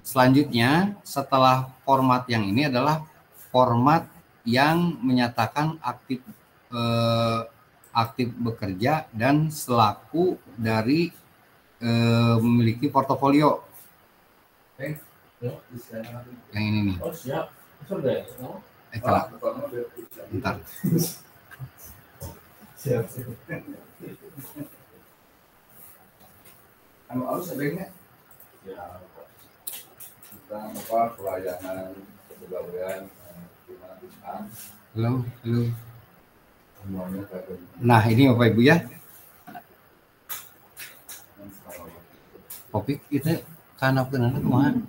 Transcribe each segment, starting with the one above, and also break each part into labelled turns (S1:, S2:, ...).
S1: Selanjutnya setelah format yang ini adalah format yang menyatakan aktif bekerja dan selaku dari memiliki portofolio. Yang ini nih. Kalau bentar. Harus sebaiknya ya kita pelayanan kepegawaian gimana bisa. Halo. Nah ini Bapak Ibu ya. Topik itu kan apa namanya kemana?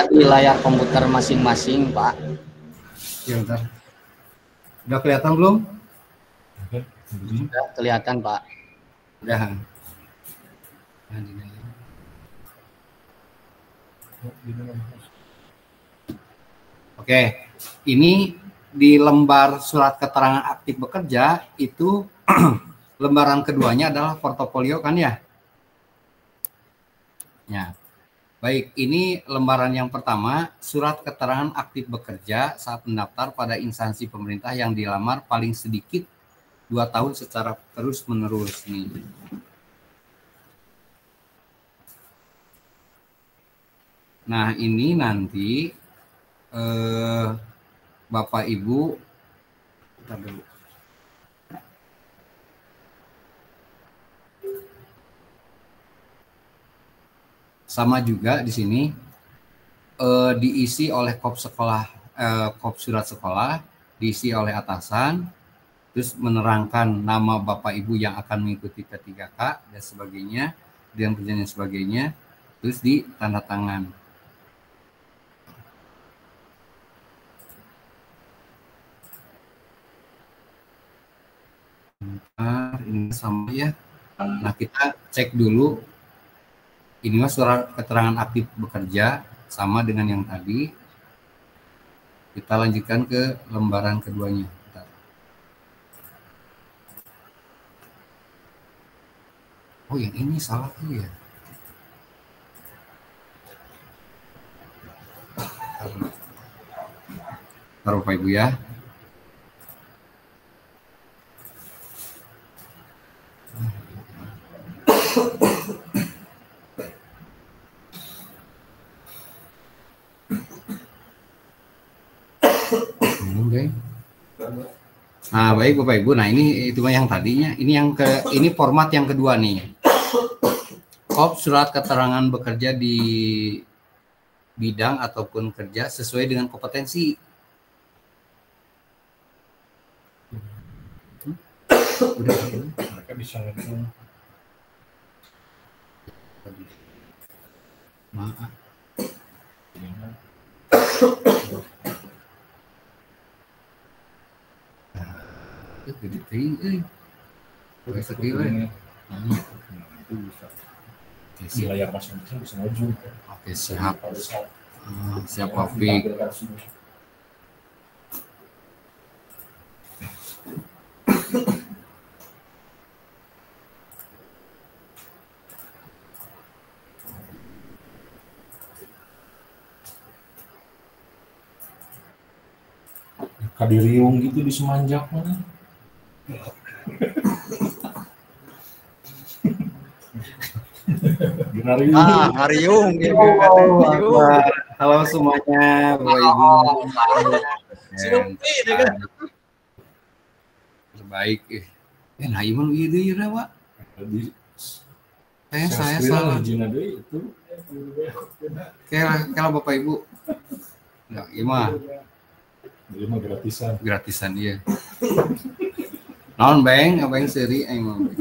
S2: Di layar komputer masing-masing, Pak.
S1: Ya, bentar. Udah kelihatan belum?
S2: Sudah kelihatan, Pak.
S1: Udah. Oke, ini di lembar surat keterangan aktif bekerja itu lembaran keduanya adalah portofolio kan ya? Ya. Baik, ini lembaran yang pertama, surat keterangan aktif bekerja saat mendaftar pada instansi pemerintah yang dilamar paling sedikit 2 tahun secara terus-menerus nih. Nah, ini nanti Bapak Ibu sama juga di sini diisi oleh kop surat sekolah, diisi oleh atasan, terus menerangkan nama Bapak Ibu yang akan mengikuti P3K dan sebagainya, dan perjanjian sebagainya, terus ditanda tangan. Nah, ini sama ya. Nah, kita cek dulu. Ini surat keterangan aktif bekerja sama dengan yang tadi. Kita lanjutkan ke lembaran keduanya. Oh, yang ini salah tuh ya. Taruh Pak Ibu ya. Nah, baik Bapak Ibu. Nah, ini itu yang tadinya. Ini format yang kedua nih. Kop surat keterangan bekerja di bidang ataupun kerja sesuai dengan kompetensi. Udah, mereka bisa ngomong. Maaf. Jadi ting, itu bisa di layar masing-masing bisa maju. Oke, siap. Siap Wafi.
S3: Kadiriung gitu di semanjak mana?
S2: Hariung.
S1: Halo semuanya, Bapak Ibu. Terbaik. Nah, iman gitu ya, Pak. Saya salah.
S3: Itu.
S1: Kalau Bapak Ibu. Enggak, gimana?
S3: Jadi mah gratisan.
S1: Gratisan iya. Naon beng, apa yang seri emang.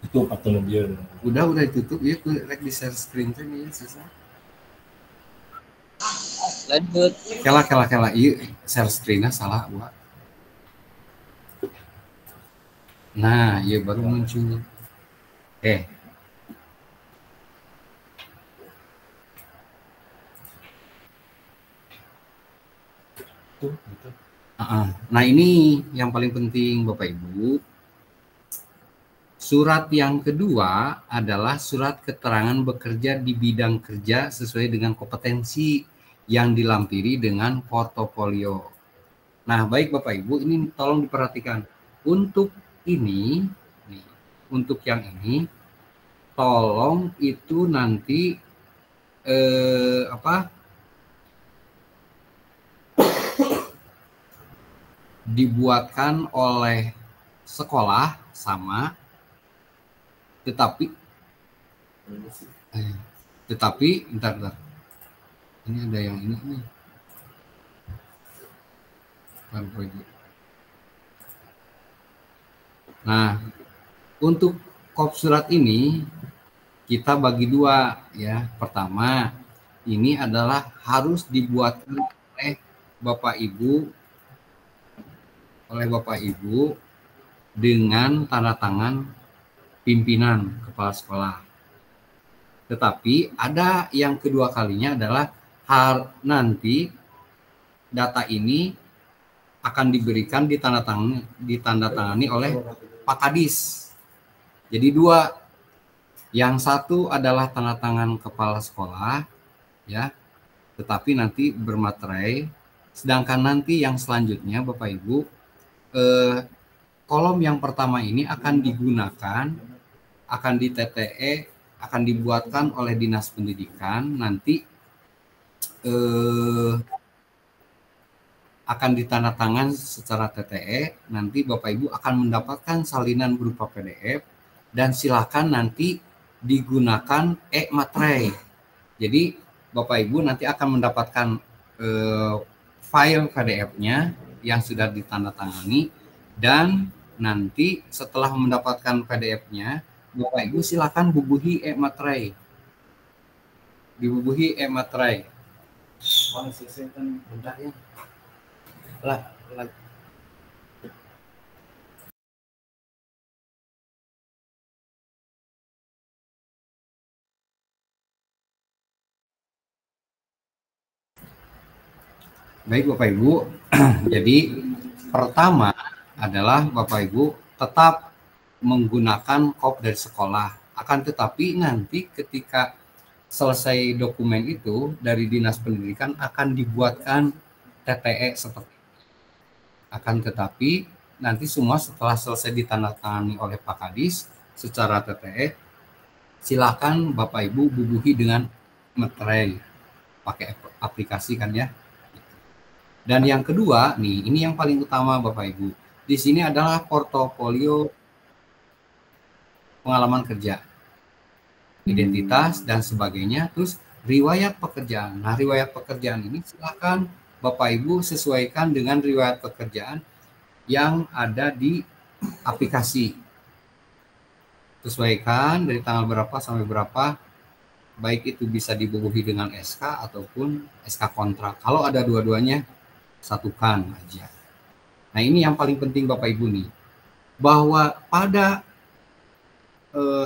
S3: Itu patologi dia.
S1: Udah ditutup ya, rek di share screen teh ya susah.
S2: Lanjut.
S1: Kela iya share screen-nya salah, Pak. Nah, ya baru muncul.
S3: Tuh, gitu.
S1: Nah, ini yang paling penting Bapak Ibu. Surat yang kedua adalah surat keterangan bekerja di bidang kerja sesuai dengan kompetensi yang dilampiri dengan portofolio. Nah, baik Bapak Ibu, ini tolong diperhatikan. Untuk ini, nih, untuk yang ini, tolong itu nanti dibuatkan oleh sekolah sama, tetapi bentar. Ini ada yang ini nih. Nah, untuk kop surat ini kita bagi dua ya. Pertama, ini adalah harus dibuatkan oleh Bapak Ibu dengan tanda tangan pimpinan kepala sekolah. Tetapi ada yang kedua kalinya adalah nanti data ini akan diberikan ditandatangani oleh Pak Kadis. Jadi dua, yang satu adalah tanda tangan kepala sekolah, ya, tetapi nanti bermaterai. Sedangkan nanti yang selanjutnya, Bapak Ibu, kolom yang pertama ini akan digunakan, akan di TTE, akan dibuatkan oleh Dinas Pendidikan, nanti akan ditandatangan secara TTE, nanti Bapak Ibu akan mendapatkan salinan berupa PDF, dan silakan nanti digunakan e-materai. Jadi Bapak Ibu nanti akan mendapatkan file PDF-nya yang sudah ditandatangani, dan nanti setelah mendapatkan PDF-nya, Bapak Ibu silakan bubuhi e-materai. Dibubuhi e-materai. Bentar ya. Baik Bapak Ibu, jadi pertama adalah Bapak Ibu tetap menggunakan kop dari sekolah. Akan tetapi nanti ketika selesai dokumen itu dari Dinas Pendidikan akan dibuatkan TTE seperti itu. Akan tetapi nanti semua setelah selesai ditandatangani oleh Pak Kadis secara TTE, silakan Bapak Ibu bubuhi dengan materai, pakai aplikasi kan ya. Dan yang kedua, nih, ini yang paling utama Bapak Ibu. Di sini adalah portofolio pengalaman kerja, identitas dan sebagainya, terus riwayat pekerjaan. Nah, riwayat pekerjaan ini silakan Bapak Ibu sesuaikan dengan riwayat pekerjaan yang ada di aplikasi. Sesuaikan dari tanggal berapa sampai berapa, baik itu bisa dibubuhi dengan SK ataupun SK kontrak. Kalau ada dua-duanya, satukan aja. Nah, ini yang paling penting Bapak Ibu nih, bahwa pada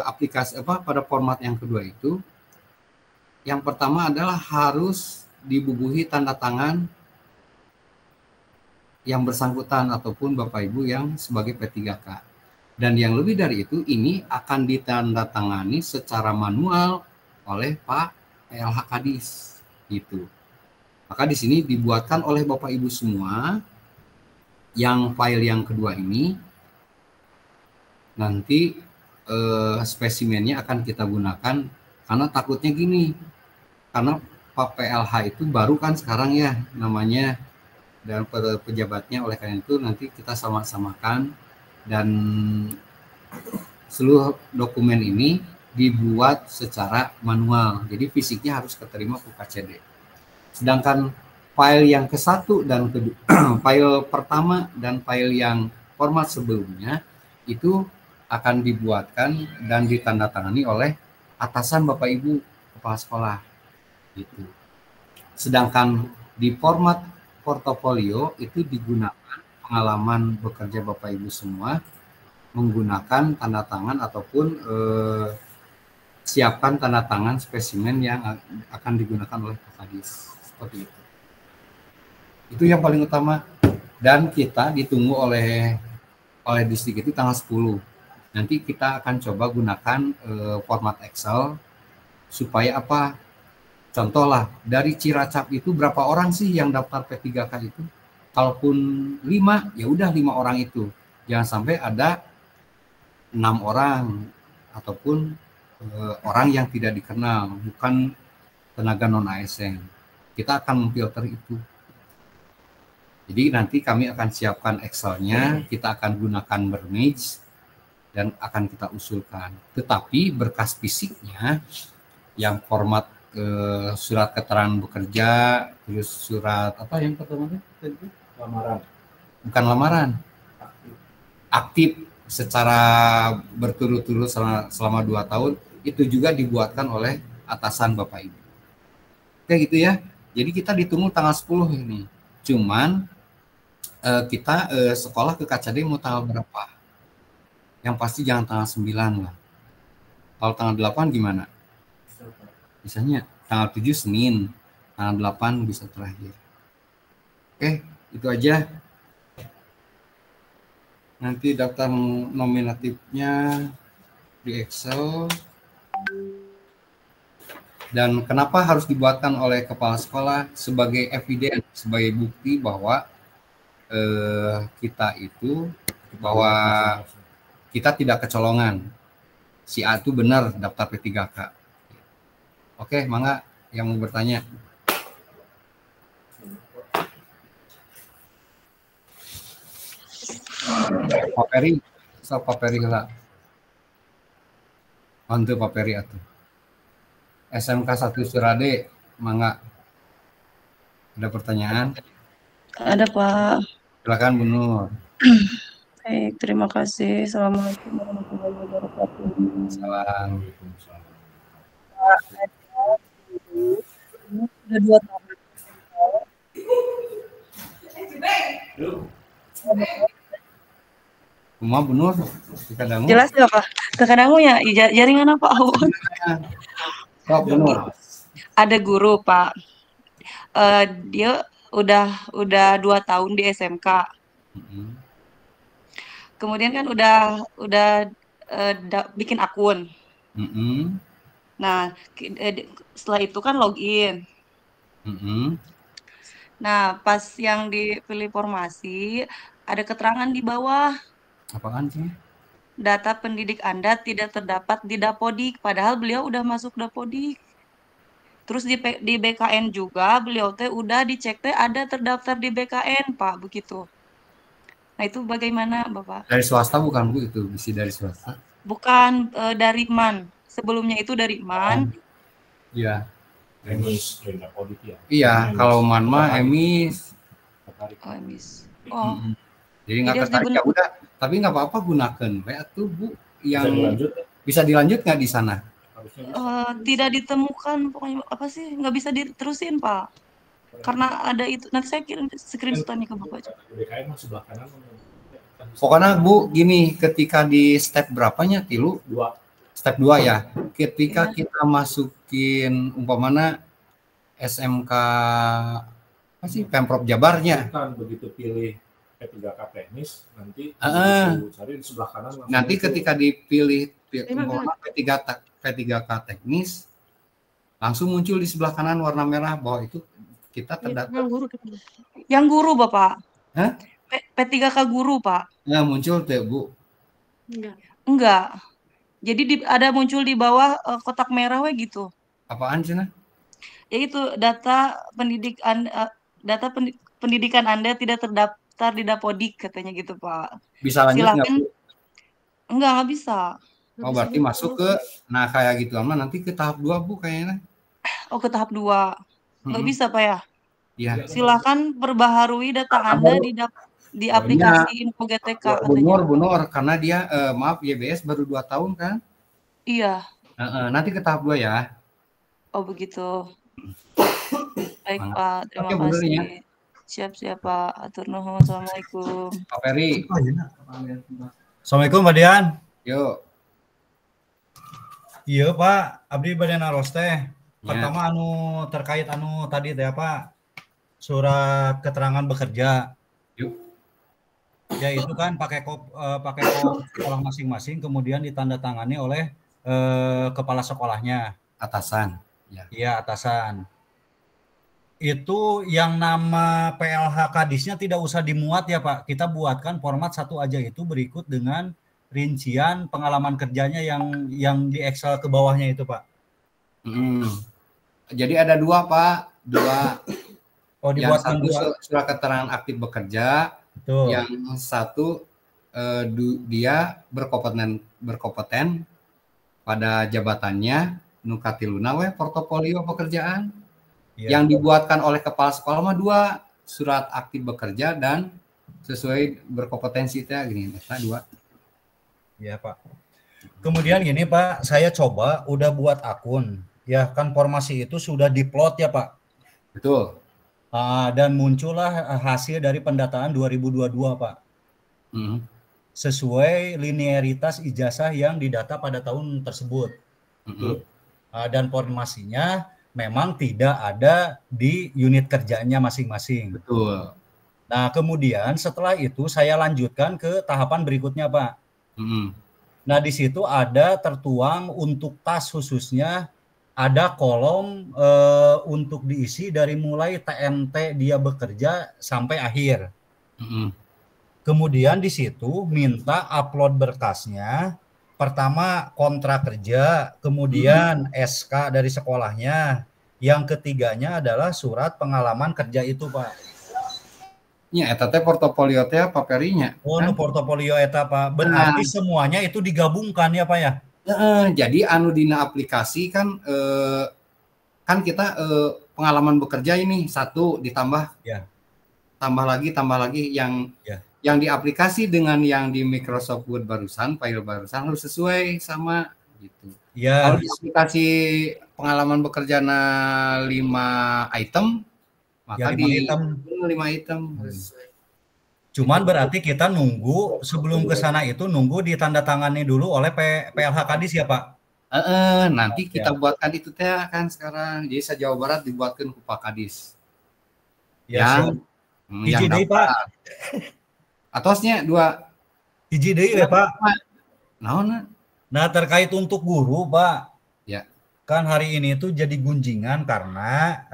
S1: aplikasi pada format yang kedua itu, yang pertama adalah harus dibubuhi tanda tangan yang bersangkutan ataupun Bapak Ibu yang sebagai P3K. Dan yang lebih dari itu, ini akan ditandatangani secara manual oleh Pak PLH Kadis gitu. Maka di sini dibuatkan oleh Bapak Ibu semua yang file yang kedua ini, nanti spesimennya akan kita gunakan, karena takutnya gini, karena Pak PLH itu baru kan sekarang ya namanya, dan pejabatnya, oleh karena itu nanti kita sama-samakan, dan seluruh dokumen ini dibuat secara manual, jadi fisiknya harus keterima UKCD. Sedangkan file yang ke-1 dan kedua, file pertama dan file yang format sebelumnya itu akan dibuatkan dan ditandatangani oleh atasan Bapak Ibu kepala sekolah gitu. Sedangkan di format portofolio itu digunakan pengalaman bekerja Bapak Ibu semua, menggunakan tanda tangan ataupun siapkan tanda tangan spesimen yang akan digunakan oleh Pak Kadis. Seperti itu. Itu yang paling utama. Dan kita ditunggu oleh distrik itu tanggal 10. Nanti kita akan coba gunakan format Excel supaya apa? Contoh lah, dari Cilacap itu berapa orang sih yang daftar P3K itu? Kalaupun 5, ya udah 5 orang itu. Jangan sampai ada 6 orang ataupun orang yang tidak dikenal, bukan tenaga non ASN. Kita akan memfilter itu. Jadi nanti kami akan siapkan Excel-nya, kita akan gunakan Mermage dan akan kita usulkan. Tetapi berkas fisiknya yang format surat keterangan bekerja, terus surat apa yang pertama?
S3: Lamaran.
S1: Bukan lamaran. Aktif secara berturut-turut selama 2 tahun itu juga dibuatkan oleh atasan Bapak Ibu. Kayak gitu ya. Jadi kita ditunggu tanggal 10 ini. Cuman kita sekolah ke KCD mau tanggal berapa? Yang pasti jangan tanggal 9 lah. Kalau tanggal 8 gimana? Misalnya tanggal 7 Senin, tanggal 8 bisa terakhir. Oke, itu aja. Nanti daftar nominatifnya di Excel. Dan kenapa harus dibuatkan oleh kepala sekolah sebagai evidence, sebagai bukti bahwa kita itu bahwa kita tidak kecolongan. Si A itu benar daftar P3K. Oke, mangga yang mau bertanya. Pak Peri, Pak Peri lah. Untuk Pak Peri atuh. SMK 1 Surade, mangga. Ada pertanyaan?
S4: Ada, Pak.
S1: Silakan Bu Nur.
S4: Baik, terima kasih. Assalamualaikum warahmatullahi wabarakatuh.
S1: Salam.
S4: Pak, ada 2 tahun.
S1: Kuma Bu Nur, kadang.
S4: Jelas ya, Pak? Terkadang ya jaringan apa?
S1: Pak Bu Nur.
S4: Ada guru, Pak. Dia udah 2 tahun di SMK. Kemudian kan udah bikin akun. Nah, setelah itu kan login. Nah, pas yang dipilih formasi, ada keterangan di bawah.
S1: Apaan sih?
S4: Data pendidik Anda tidak terdapat di Dapodik, padahal beliau udah masuk Dapodik. Terus di BKN juga beliau teh udah dicek teh ada terdaftar di BKN, Pak, begitu. Nah, itu bagaimana, Bapak?
S1: Dari swasta bukan Bu itu, bisa dari swasta?
S4: Bukan dari MAN. Sebelumnya itu dari MAN.
S1: Iya.
S3: Emis, Dapodik ya.
S1: Iya, kalau MAN mah emis.
S4: Oh, emis. Oh.
S1: Jadi nggak tertarik ya udah, tapi nggak apa-apa gunakan. Kayak tuh Bu yang bisa dilanjut nggak di sana?
S4: Tidak ditemukan, pokoknya apa sih nggak bisa diterusin, Pak. Karena ada itu, nanti saya kirim screenshot-nya ke Bapak.
S3: BKN mah sebelah kanan.
S1: Pokoknya Bu gini, ketika di step berapanya tilu?
S3: 2.
S1: Step 2 ya. Ketika kita masukin umpamana SMK apa sih Pemprov Jabarnya.
S3: Kan begitu pilih P3K teknis nanti cari di sebelah kanan.
S1: Nanti ketika dipilih P3K teknis langsung muncul di sebelah kanan warna merah bahwa itu kita terdaftar.
S4: Yang guru Bapak.
S1: Hah?
S4: P3K guru, Pak.
S1: Nggak muncul tuh Bu.
S4: Enggak. Jadi ada muncul di bawah kotak merah gitu.
S1: Apaan sih nah?
S4: Ya itu data pendidikan Anda tidak terdaftar di Dapodik katanya gitu, Pak.
S1: Bisa lanjut nggak Bu?
S4: Enggak bisa.
S1: Oh berarti masuk ke kayak gitu aman nanti ke tahap 2 Bu kayaknya.
S4: Oh ke tahap 2. Nggak bisa Pak ya?
S1: Iya.
S4: Silakan perbaharui data Anda di aplikasi Info GTK katanya.
S1: Bu Nur karena dia maaf YBS baru 2 tahun kan?
S4: Iya.
S1: Nanti ke tahap 2 ya.
S4: Oh begitu. Baik Pak, terima kasih. Siap Pak. Atur nuhun. Assalamualaikum.
S1: Pak Peri.
S5: Assalamualaikum Pak Dian.
S1: Yuk.
S5: Iya Pak, abdi bade naros teh.
S1: Ya.
S5: Pertama terkait tadi teh apa? Surat keterangan bekerja.
S1: Yuk.
S5: Ya itu kan pakai kop sekolah masing-masing, kemudian ditandatangani oleh kepala sekolahnya.
S1: Atasan. Ya.
S5: Iya, atasan. Itu yang nama PLH Kadisnya tidak usah dimuat ya Pak. Kita buatkan format satu aja, itu berikut dengan rincian pengalaman kerjanya yang di Excel ke bawahnya itu Pak.
S1: Jadi ada 2 Pak, 2.
S5: Oh,
S1: Yang
S5: dibuatkan
S1: 1 surat keterangan aktif bekerja.
S5: Betul.
S1: Yang 1 dia berkompeten pada jabatannya nukatiluna we portofolio pekerjaan. Ya. Yang dibuatkan oleh kepala sekolah mah 2, surat aktif bekerja dan sesuai berkompetensi itu gini, 2.
S5: Ya Pak. Kemudian gini Pak, saya coba udah buat akun. Ya kan formasi itu sudah diplot ya Pak.
S1: Betul.
S5: Dan muncullah hasil dari pendataan 2022 Pak. Sesuai linearitas ijazah yang didata pada tahun tersebut. Dan formasinya memang tidak ada di unit kerjanya masing-masing.
S1: Betul.
S5: Nah kemudian setelah itu saya lanjutkan ke tahapan berikutnya Pak. Nah di situ ada tertuang untuk tas khususnya, ada kolom untuk diisi dari mulai TMT dia bekerja sampai akhir. Kemudian di situ minta upload berkasnya. Pertama kontrak kerja, kemudian SK dari sekolahnya. Yang ketiganya adalah surat pengalaman kerja itu Pak.
S1: Ya, eta teh portofolio teh apa perinya?
S5: Oh, kan? Portofolio eta Pak. Berarti semuanya itu digabungkan ya Pak ya?
S1: Jadi dina aplikasi kan kan kita pengalaman bekerja ini 1 ditambah
S5: ya.
S1: tambah lagi yang di aplikasi dengan yang di Microsoft Word barusan, file barusan harus sesuai sama gitu.
S5: Ya.
S1: Kalau di aplikasi pengalaman bekerja 5 item, maka di 5 item.
S5: Cuman berarti kita nunggu sebelum ke sana itu nunggu ditandatangani dulu oleh PLH Kadis ya Pak?
S1: Nanti kita buatkan itu teh kan sekarang. Jadi se-Jawa Barat dibuatkan ku Pak Kadis.
S5: Ya,
S1: yang
S5: deui Pak.
S1: Atosnya 2.
S5: Hiji deui ya Pak.
S1: Nah,
S5: terkait untuk guru Pak.
S1: Ya.
S5: Kan hari ini tuh jadi gunjingan karena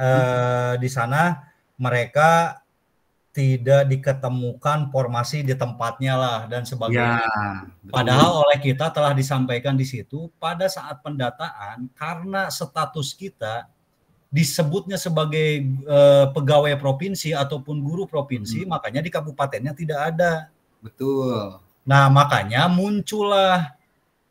S5: di sana mereka tidak diketemukan formasi di tempatnya lah dan sebagainya.
S1: Ya,
S5: padahal oleh kita telah disampaikan di situ pada saat pendataan karena status kita disebutnya sebagai pegawai provinsi ataupun guru provinsi, makanya di kabupatennya tidak ada.
S1: Betul.
S5: Nah, makanya muncullah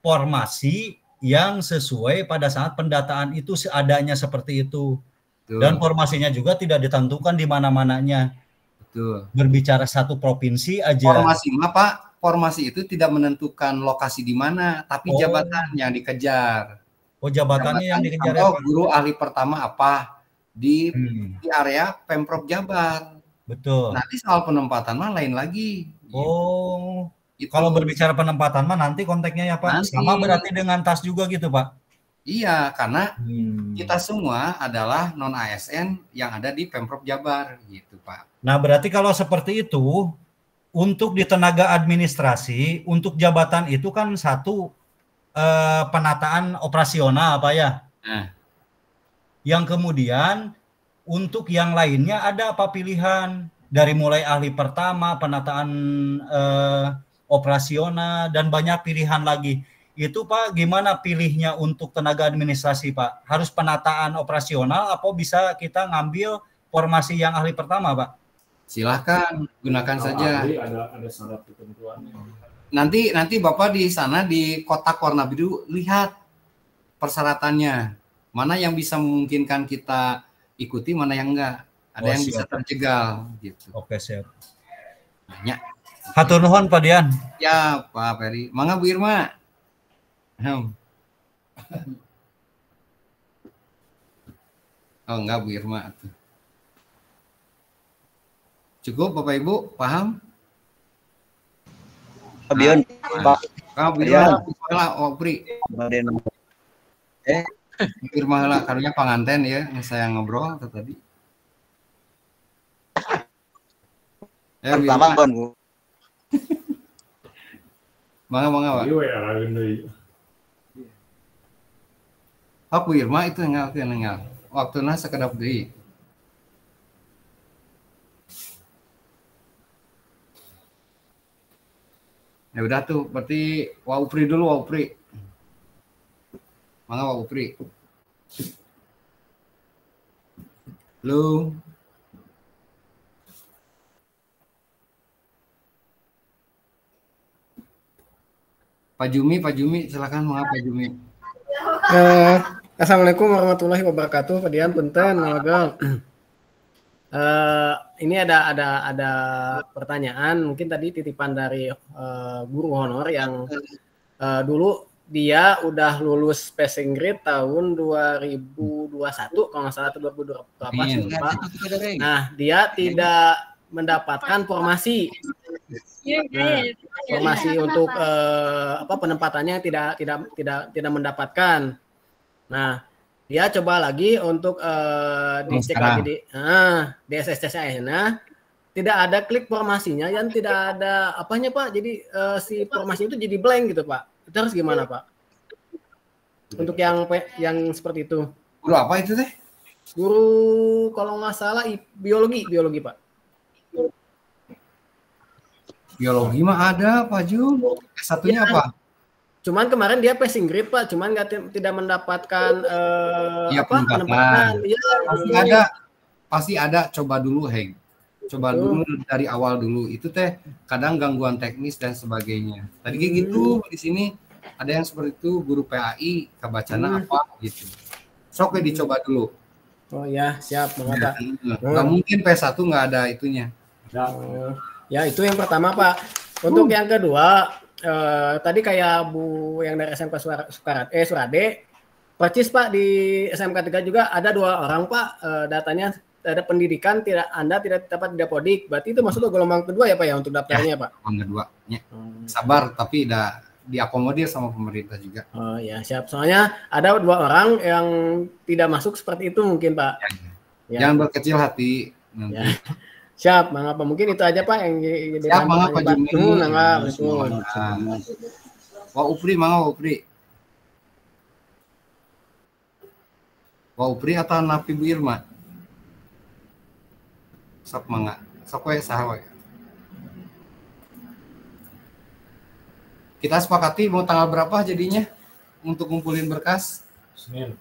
S5: formasi yang sesuai pada saat pendataan itu seadanya seperti itu. Betul. Dan formasinya juga tidak ditentukan di mana-mananya.
S1: Betul.
S5: Berbicara satu provinsi aja.
S1: Formasi mah Pak, formasi itu tidak menentukan lokasi di mana, tapi jabatan yang dikejar.
S5: Oh, jabatannya yang dikejar.
S1: Guru ahli pertama apa di area Pemprov Jabar.
S5: Betul.
S1: Nanti soal penempatan mah lain lagi.
S5: Oh. Gitu. Kalau berbicara penempatan mah nanti konteksnya ya Pak. Nanti. Sama berarti dengan tas juga gitu Pak.
S1: Iya, karena kita semua adalah non ASN yang ada di Pemprov Jabar gitu Pak.
S5: Nah, berarti kalau seperti itu untuk di tenaga administrasi, untuk jabatan itu kan satu penataan operasional Pak ya. Yang kemudian untuk yang lainnya ada apa pilihan dari mulai ahli pertama, penataan operasional dan banyak pilihan lagi. Itu Pak gimana pilihnya untuk tenaga administrasi Pak? Harus penataan operasional atau bisa kita ngambil formasi yang ahli pertama Pak?
S1: Silahkan gunakan saja.
S3: Ada syarat ketentuannya.
S1: Nanti Bapak di sana di kotak warna biru lihat persyaratannya. Mana yang bisa memungkinkan kita ikuti, mana yang enggak. Ada yang bisa terjegal gitu.
S5: Oke, siap.
S1: Banyak.
S5: Hatur nuhun Pak Dian.
S1: Ya Pak Ferry. Mangga Bu Irma. Oh enggak Bu Irma. Cukup Bapak Ibu, paham?
S2: Bion, Pak.
S1: Kau
S2: Iya.
S1: bilang lah, Opri.
S2: Baden.
S1: Firman lah, karunya panganten ya, yang saya ngobrol tadi.
S2: Pertama Bon.
S1: Mangga, Pak.
S3: Iya, ya, lain deui.
S1: Aku Irma itu nenggal. Waktuna sekedap deui. Ya udah tuh, berarti Waupri dulu, Waupri. Mangga Waupri. Halo. Pak Jumi, silakan mangga Pak Jumi.
S6: Assalamualaikum warahmatullahi wabarakatuh. Pak Dian, punten, ngalagal. Ini ada pertanyaan, mungkin tadi titipan dari guru honor yang dulu dia udah lulus passing grade tahun 2021 kalau nggak salah atau 2020 apa sih Pak. Nah, dia tidak mendapatkan formasi. Nah, formasi untuk penempatannya tidak mendapatkan. Nah, dia coba lagi untuk dicek lagi di SSCS. Nah, tidak ada klik formasinya dan tidak ada apanya Pak. Jadi si formasi itu jadi blank gitu Pak. Itu harus gimana Pak? Untuk yang seperti itu.
S1: Guru apa itu teh?
S6: Guru kalau nggak salah biologi Pak.
S1: Biologi mah ada Pak Jum. Satunya apa?
S6: Cuman kemarin dia passing grade Pak, cuman tidak mendapatkan penempatan.
S1: Iya, pasti ada. Coba dulu, Heng. Coba dulu dari awal dulu. Itu teh kadang gangguan teknis dan sebagainya. Tadi kayak gitu di sini ada yang seperti itu, guru PAI kabacana apa gitu. Sok dicoba dulu.
S6: Oh ya, siap Pak.
S1: Nggak mungkin P1 nggak ada itunya.
S6: Ya itu yang pertama Pak. Untuk yang kedua, tadi kayak Bu yang dari SMK Surade, percis Pak di SMK 3 juga ada 2 orang Pak, datanya ada pendidikan Anda tidak dapat Dapodik, berarti itu masuk ke gelombang kedua ya Pak ya untuk daftarnya Pak?
S1: Gelombang kedua, ya. Sabar tapi udah diakomodir sama pemerintah juga.
S6: Oh ya siap, soalnya ada 2 orang yang tidak masuk seperti itu mungkin Pak.
S1: Ya. Jangan berkecil hati.
S6: Ya. Siap, mangga Pak. Mungkin itu aja Pak yang
S1: siap, mangga Pak Jumi. Wah Upri atau Napi Bu Irma? Sok mangga. Sok we saha we. Kita sepakati mau tanggal berapa jadinya untuk ngumpulin berkas?
S5: Senin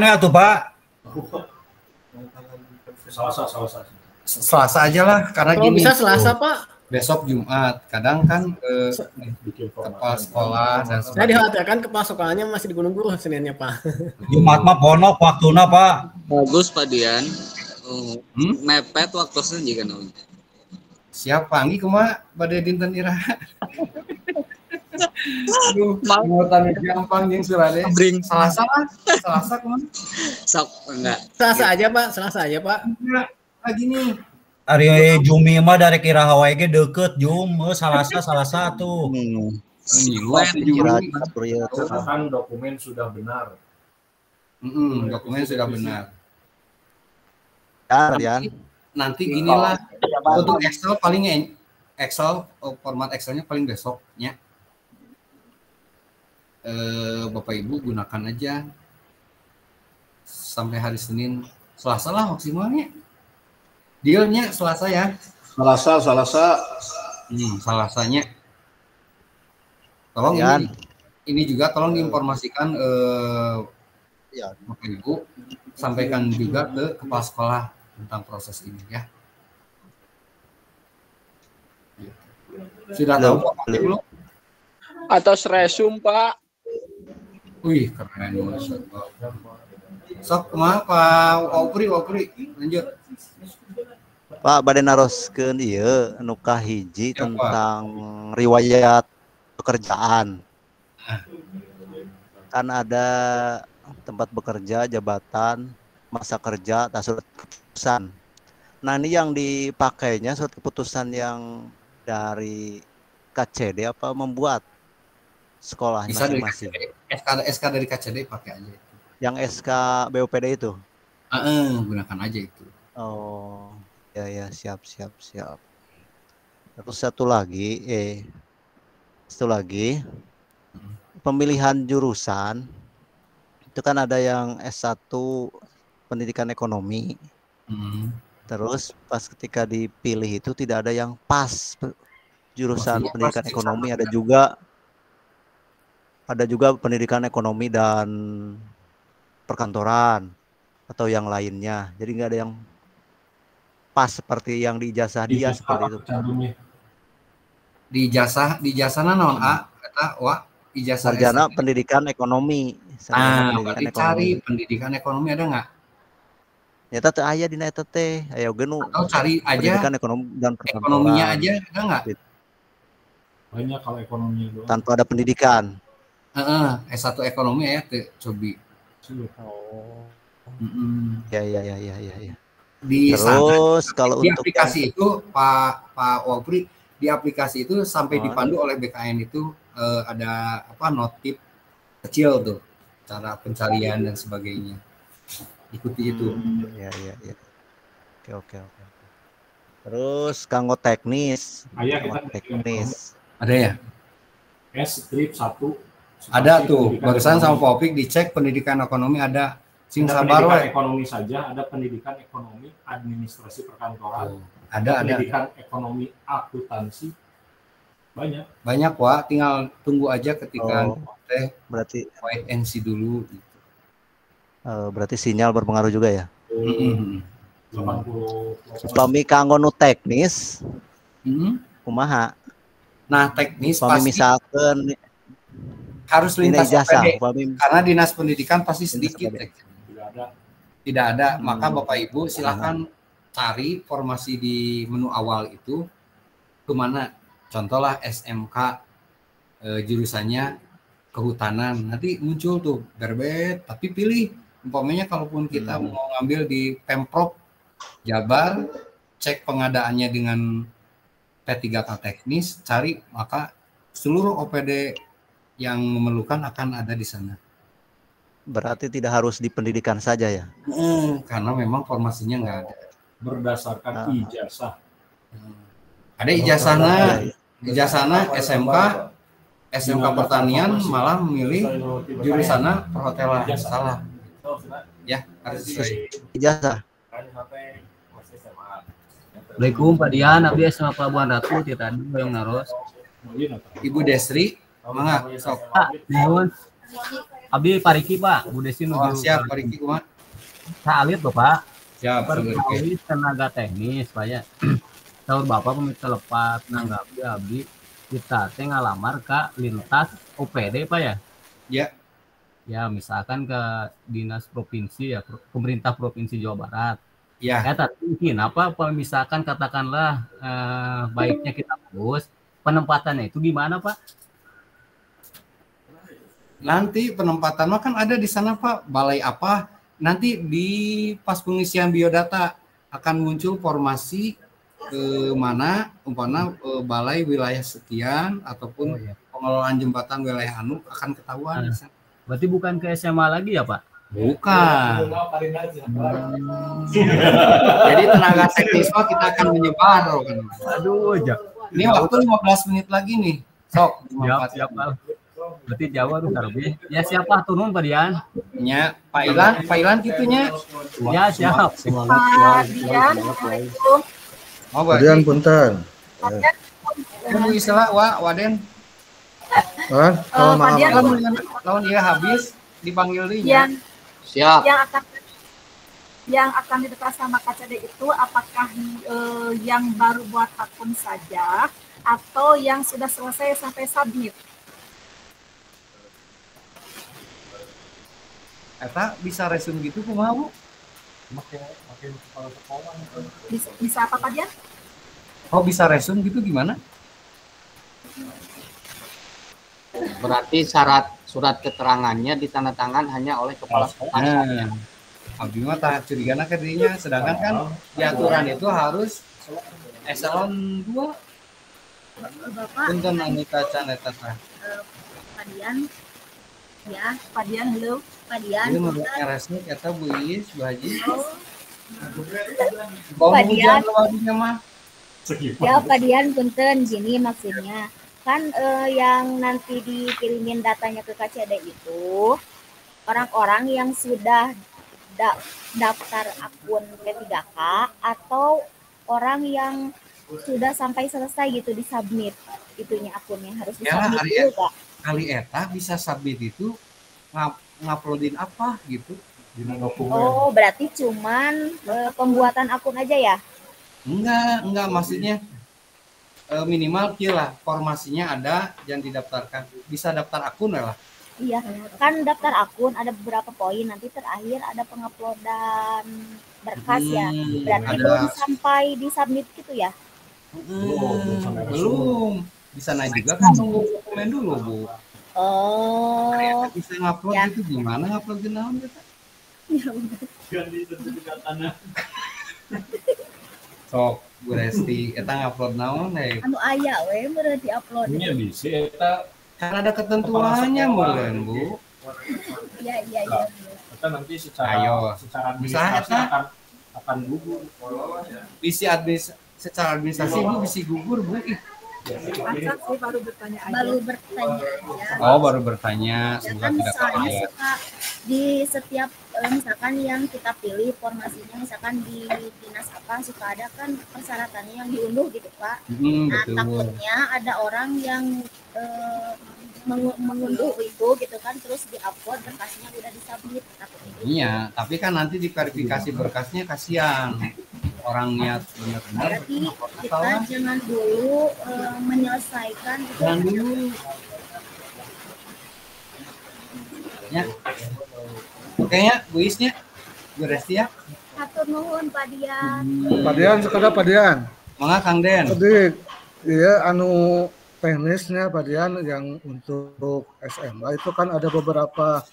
S5: ya tuh Pak.
S1: Selasa aja lah karena
S6: kalau
S1: gini.
S6: Bisa Selasa Pak.
S1: Besok Jumat. Kadang kan kepala sekolah dan
S6: saya dikhawatirkan kepala sekolahnya masih di Gunung Guru Seninnya Pak.
S5: Jumat mah ponok waktuna Pak.
S2: Bagus Pak Dian. Mepet waktunya juga nol.
S1: Siap panggi kumaha bade dinten iraha. Aduh, mau tanya gampang yang Surade. Selasa kumaha?
S2: Sok enggak.
S6: Selasa aja Pak.
S1: Enggak, lagi nih.
S5: Ari Jumi mah dari kira Hawaii ge deket Jum, Salasa tuh.
S3: Kan dokumen sudah benar.
S1: Dokumen sudah benar. Nanti ginilah untuk Excel format Excelnya paling besoknya. Bapak Ibu gunakan aja sampai hari Senin, Selasa lah maksimalnya. Dealnya Selasa ya. Selasanya. Tolong ini juga tolong diinformasikan Bapak Ibu, sampaikan juga ke kepala sekolah tentang proses ini ya. Sudah tahu Pak belum?
S7: Atas resum Pak.
S1: Wih keren. Sok kumaha Pak Opri lanjut.
S2: Pak bade naroskeun ieu anu kahiji tentang riwayat pekerjaan. Kan ada tempat bekerja, jabatan, masa kerja, surat keputusan. Nah ini yang dipakainya surat keputusan yang dari KCD apa membuat sekolah
S1: Bisa dari
S2: masing-masing?
S1: KCD, SK dari KCD pakai aja itu.
S2: Yang SK BOPD itu?
S1: Gunakan aja itu.
S2: Oh, ya siap. Terus satu lagi, pemilihan jurusan itu kan ada yang S1 pendidikan ekonomi. Terus pas ketika dipilih itu tidak ada yang pas jurusan pendidikan ekonomi, ada juga pendidikan ekonomi dan perkantoran atau yang lainnya. Jadi nggak ada yang pas seperti yang di ijazah dia seperti itu.
S1: Di ijazahna naon kata ijazah
S2: sarjana pendidikan ekonomi.
S1: Berarti cari pendidikan ekonomi ada nggak?
S2: Ya teh aya dina eta teh, aya genu.
S1: Atau cari aja
S2: pendidikan ekonomi dan perkantoran.
S1: Ekonominya aja ada nggak?
S3: Banyak kalau ekonomi doang.
S2: Tanpa ada pendidikan.
S1: S1 ekonomi ya teh cobi.
S2: Oh. Ya.
S1: Terus
S2: kalau
S1: di
S2: untuk
S1: aplikasi itu Pak Wapri, di aplikasi itu sampai dipandu oleh BKN itu ada notif kecil tuh cara pencarian dan sebagainya. Ikuti itu.
S2: Ya. Oke. Terus kanggo teknis. Teknis.
S1: Ada ya?
S3: Strip 1.
S1: Ada tuh. Barusan sama Pak Opik dicek pendidikan ekonomi ada. Sing sabar
S3: pendidikan ekonomi saja, ada pendidikan ekonomi administrasi perkantoran.
S1: Ada
S3: pendidikan ekonomi akuntansi.
S1: Banyak Wak, tinggal tunggu aja ketika
S2: berarti
S1: wait and see dulu gitu.
S2: Berarti sinyal berpengaruh juga ya.
S3: 80.
S2: Pami kanggo nu teknis. Kumaha?
S1: Nah, teknis
S2: pasti misalkan
S1: harus lintas
S2: ijazah,
S1: karena dinas pendidikan pasti sedikit. Tidak ada, maka Bapak Ibu silahkan cari formasi di menu awal itu kemana. Contohlah SMK jurusannya kehutanan, nanti muncul tuh berbet, tapi pilih. Umpamanya kalaupun kita mau ngambil di Pemprov Jabar, cek pengadaannya dengan P3K teknis, cari, maka seluruh OPD yang memerlukan akan ada di sana.
S2: Berarti tidak harus di pendidikan saja ya?
S1: Karena memang formasinya nggak ada.
S3: Berdasarkan ijazah.
S1: Ada ijazahnya SMK pertanian malah memilih jurusannya perhotelan. Salah. Ya, harus sesuai.
S2: Ijazah.
S8: Assalamualaikum Pak Dian, abdi sama Pelabuhan Ratu tadi yang naros.
S1: Ibu Desri, mangga sok.
S8: Nuhun. Abdi Pariki Pak, Bu Desi nuju.
S1: Siap Pariki kumaha?
S8: Salit loh Pak.
S1: Siap.
S8: Perkawis tenaga teknis Pak ya. Tahun Bapak pemirsa lepat nanggapi abdi kita teh ngalamar ke lintas OPD Pak ya.
S1: Ya.
S8: Ya misalkan ke dinas provinsi ya, pemerintah provinsi Jawa Barat.
S1: Ya.
S8: Tapi mungkin misalkan katakanlah baiknya kita urus penempatannya itu gimana Pak?
S1: Nanti penempatan mah kan ada di sana Pak, balai apa? Nanti di pas pengisian biodata akan muncul formasi ke mana, umpamanya balai wilayah sekian ataupun pengelolaan jembatan wilayah anu akan ketahuan.
S8: Berarti bukan ke SMA lagi ya Pak?
S1: Bukan. Jadi tenaga teknis Pak kita akan menyebar kan.
S8: Aduh,
S1: ini waktu 15 menit lagi nih. Sok.
S8: Siap Pak. Berarti Jawa tuh lebih. Ya siapa turun Pak Dian?
S1: Ya, Pak Ilan gitunya.
S8: Ya siap.
S9: Pak Dian, Assalamualaikum.
S1: Pak Dian
S10: punten.
S1: Tunggu istilah Waden.
S9: Pak Dian
S1: lawan dia habis dipanggil dia.
S9: Siap. Yang akan didata sama KCD itu apakah yang baru buat akun saja atau yang sudah selesai sampai submit?
S1: Eta bisa resume gitu kumaha Bu?
S9: Bisa apa Pak Dian?
S1: Oh bisa resume gitu gimana?
S11: Berarti surat keterangannya ditandatangan hanya oleh kepala sekolah.
S1: Abdi mah tah curigana ke dirinya, sedangkan kan di aturan itu harus eselon 2
S9: Bapak
S1: Punten Anita Caneta teh.
S9: Padian ya, Padian halo, Padian.
S1: Ini menurut resmi kata Bu Iis, Bu Haji.
S9: Padian.
S1: Mah.
S9: Ya Padian punten gini maksudnya. Kan yang nanti dikirimin datanya ke KCD itu orang-orang yang sudah daftar akun P3K atau orang yang sudah sampai selesai gitu di submit itunya akunnya harus di submit dulu Kak.
S1: Kali eta bisa submit itu nguploadin apa gitu.
S9: Oh, berarti cuman pembuatan akun aja ya?
S1: Enggak maksudnya minimal lah formasinya ada yang didaftarkan. Bisa daftar akun lah.
S9: Iya, kan daftar akun ada beberapa poin, nanti terakhir ada penguploadan berkas ya. Berarti belum sampai di submit gitu ya?
S1: Belum. Bisa naik juga kan nunggu dokumen dulu, Bu.
S9: Oh.
S1: Bisa ngupload ya. Itu gimana ngupload ke naon gitu?
S9: Ya
S3: ganti sertifikat tanah.
S1: Sok Bu Resti eta ngupload naon deh.
S9: Anu aya we meureun di-upload.
S3: Nya bisa eta
S1: kan ada ketentuannya meureun, Bu.
S9: Iya.
S3: Kita nanti secara administrasi akan gugur.
S1: Secara administrasi Bu bisa gugur, Bu.
S9: Baru bertanya aja.
S1: Baru bertanya.
S9: Ya kan misalnya di setiap misalkan yang kita pilih formasinya misalkan di dinas apa suka ada kan persyaratannya yang diunduh gitu Pak. Nah betul. Takutnya ada orang yang mengunduh itu gitu kan terus diupload berkasnya udah disubmit takutnya gitu.
S1: Iya, tapi kan nanti diverifikasi berkasnya kasihan. Orangnya benar-benar.
S9: Berarti kita jangan dulu menyelesaikan itu.
S1: Jangan dulu. Ya. Oke ya, Bu Isnya. Bu Resti ya.
S9: Hatur nuhun Pak Dian.
S10: Pak Dian sekadar Pak Dian.
S1: Mangga Kang Den.
S10: Jadi iya anu teknisnya Pak Dian yang untuk SMA itu kan ada beberapa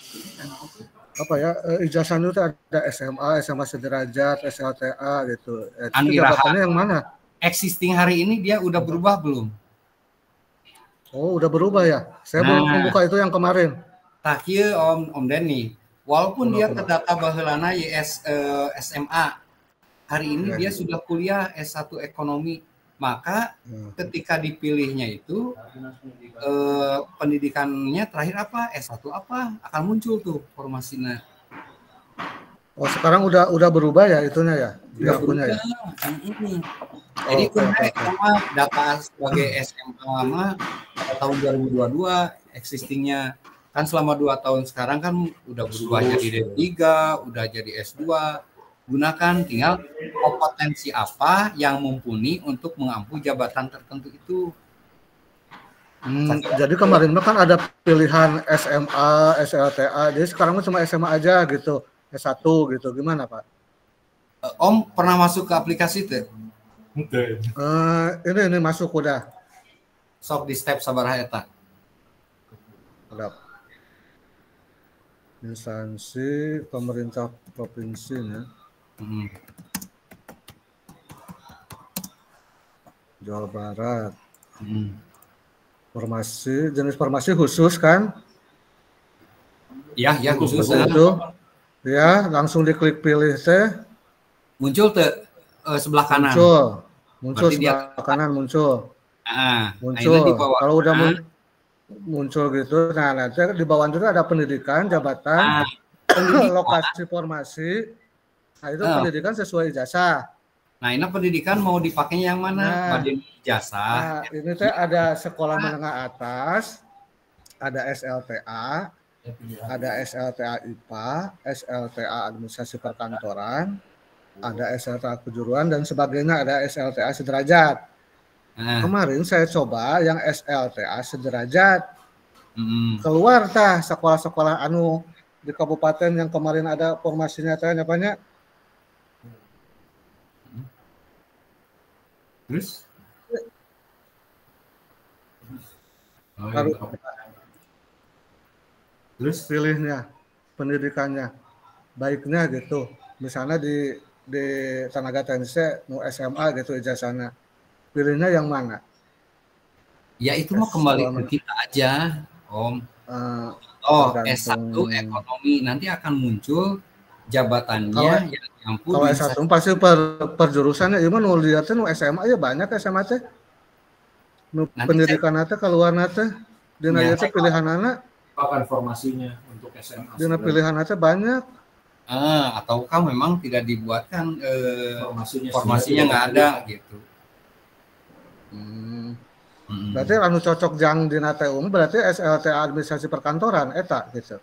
S10: ijazah itu ada SMA sederajat, SLTA gitu. Itu jabatannya yang mana?
S1: Existing hari ini dia udah berubah belum?
S10: Oh, udah berubah ya? Saya belum membuka itu yang kemarin.
S1: Tak kieu Om Denny. Walaupun dia terdata baheulana SMA, hari ini dia sudah kuliah S1 ekonomi. Maka ketika dipilihnya itu pendidikannya terakhir apa, S1 apa, akan muncul tuh formasinya.
S10: Oh sekarang udah berubah ya itunya ya,
S1: udah berubah ya. Jadi data sebagai SMA lama tahun 2022 existingnya kan selama 2 tahun sekarang kan udah berubah jadi D3, udah jadi S2. Gunakan tinggal kompetensi apa yang mumpuni untuk mengampu jabatan tertentu itu.
S10: Jadi kemarin kan ada pilihan SMA, SLTA, jadi sekarang cuma SMA aja gitu, S1 gitu, gimana Pak?
S1: Om pernah masuk ke aplikasi itu?
S10: Ini masuk udah.
S1: Sok di step sabaraha eta.
S10: Udah. Instansi pemerintah provinsi ya. Jawa Barat. Formasi, jenis formasi khusus kan?
S1: Ya khusus.
S10: Itu. Ya, langsung diklik pilih teh.
S1: Muncul sebelah kanan.
S10: Muncul sebelah kanan muncul. Muncul. Kalau udah muncul gitu, nah nanti di bawah itu ada pendidikan, jabatan, lokasi formasi. Nah itu pendidikan sesuai ijazah.
S1: Nah ini pendidikan mau dipakainya yang mana? Ijazah.
S10: Nah ini teh ada sekolah menengah atas, ada SLTA, ada SLTA IPA, SLTA administrasi perkantoran, ada SLTA kejuruan dan sebagainya, ada SLTA sederajat. Kemarin saya coba yang SLTA sederajat. Keluar tah sekolah-sekolah anu di kabupaten yang kemarin ada formasinya tanya banyak. Terus pilihnya pendidikannya baiknya gitu. Misalnya di tenaga teknisnya nu SMA gitu ijazahnya. Pilihnya yang mana?
S1: Ya itu mah kembali ke kita aja, Om. S1 ekonomi nanti akan muncul jabatannya yang mampu.
S10: Kalau S1 pasti per jurusannya, ya nu lihatnya nu SMA ya banyak SMA teh. Nu pendidikan teh keluar teh dina ieu teh pilihanana
S3: apa informasinya untuk SMA.
S10: Dina pilihan teh banyak.
S1: Ataukah memang tidak dibuatkan formasinya nggak ada gitu.
S10: Berarti anu cocok jang dina TU berarti SLTA administrasi perkantoran eta gitu.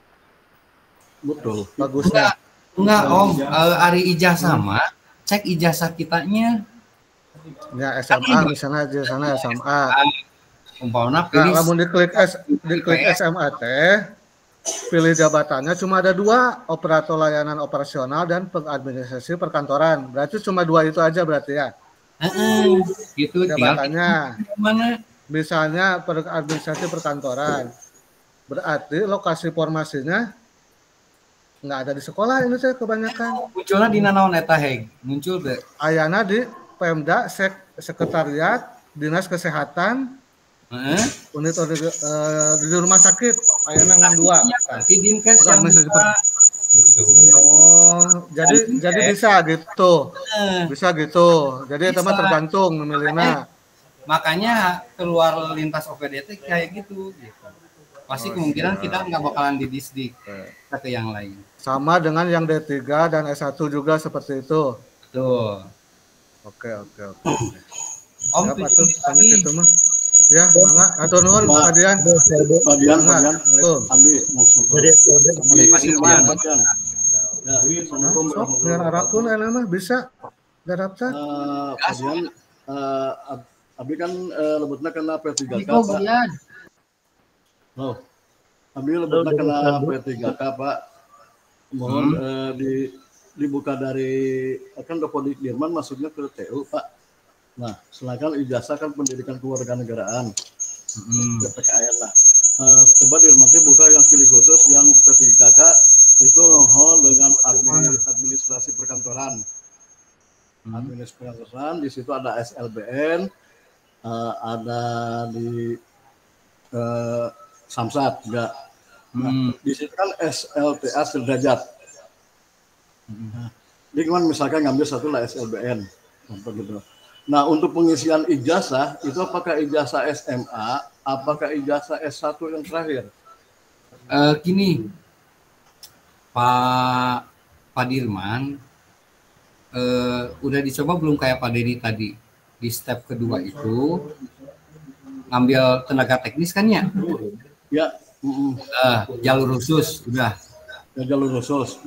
S12: Betul.
S10: Bagusnya.
S1: Enggak Om, ari ijazah mah cek ijazah kitanya.
S10: Ya SMA misalnya aja sana SMA.
S1: Umpamana pilih
S10: lamun diklik SMA teh pilih jabatannya cuma ada 2, operator layanan operasional dan pengadministrasi perkantoran. Berarti cuma 2 itu aja berarti ya.
S1: Gitu
S10: jabatannya.
S1: Mana?
S10: Misalnya administrasi perkantoran. Berarti lokasi formasinya nggak ada di sekolah ini saya kebanyakan.
S1: Munculnya di nanaon eta heg? Muncul be.
S10: Ayana di Pemda sekretariat Dinas Kesehatan. Unit di rumah sakit ayana ngan 2.
S1: Di Dinkes yang
S10: jadi bisa gitu. Bisa gitu. Jadi itu mah tergantung memilihnya.
S1: Makanya keluar lintas OPD itu kayak gitu. Pasti kemungkinan kita nggak bakalan didisdik ke yang lain.
S10: Sama dengan yang D3 dan S1 juga seperti itu.
S1: Betul.
S10: Oke.
S1: Om
S10: tuh kami itu mah. Ya, mangga atur nuhun Pak Dian.
S12: Tuh. Ambil
S10: biar arapun enak mah bisa daftar.
S12: Pak Dian Abi kan lebutna kena P3K, Pak. Abi lebutna kena P3K, Pak. Mohon dibuka dari kan ke Podik Dirman masuknya ke TU, Pak. Nah, silakan ijazah kan pendidikan kewarganegaraan. PKN lah. Coba Dirman buka yang pilih khusus yang P3K itu dengan administrasi perkantoran. Administrasi perkantoran di situ ada SLBN, ada di Samsat juga. Nah, di situ kan SLTA sederajat. Jadi kan misalkan ngambil satu lah SLBN, gitu. Nah, untuk pengisian ijazah itu apakah ijazah SMA, apakah ijazah S1 yang terakhir?
S1: Gini, Pak Dirman, udah dicoba belum kayak Pak Dedi tadi di step kedua itu ngambil tenaga teknis kan ya?
S12: Ya.
S1: Jalur khusus udah.
S12: Ya, jalur khusus.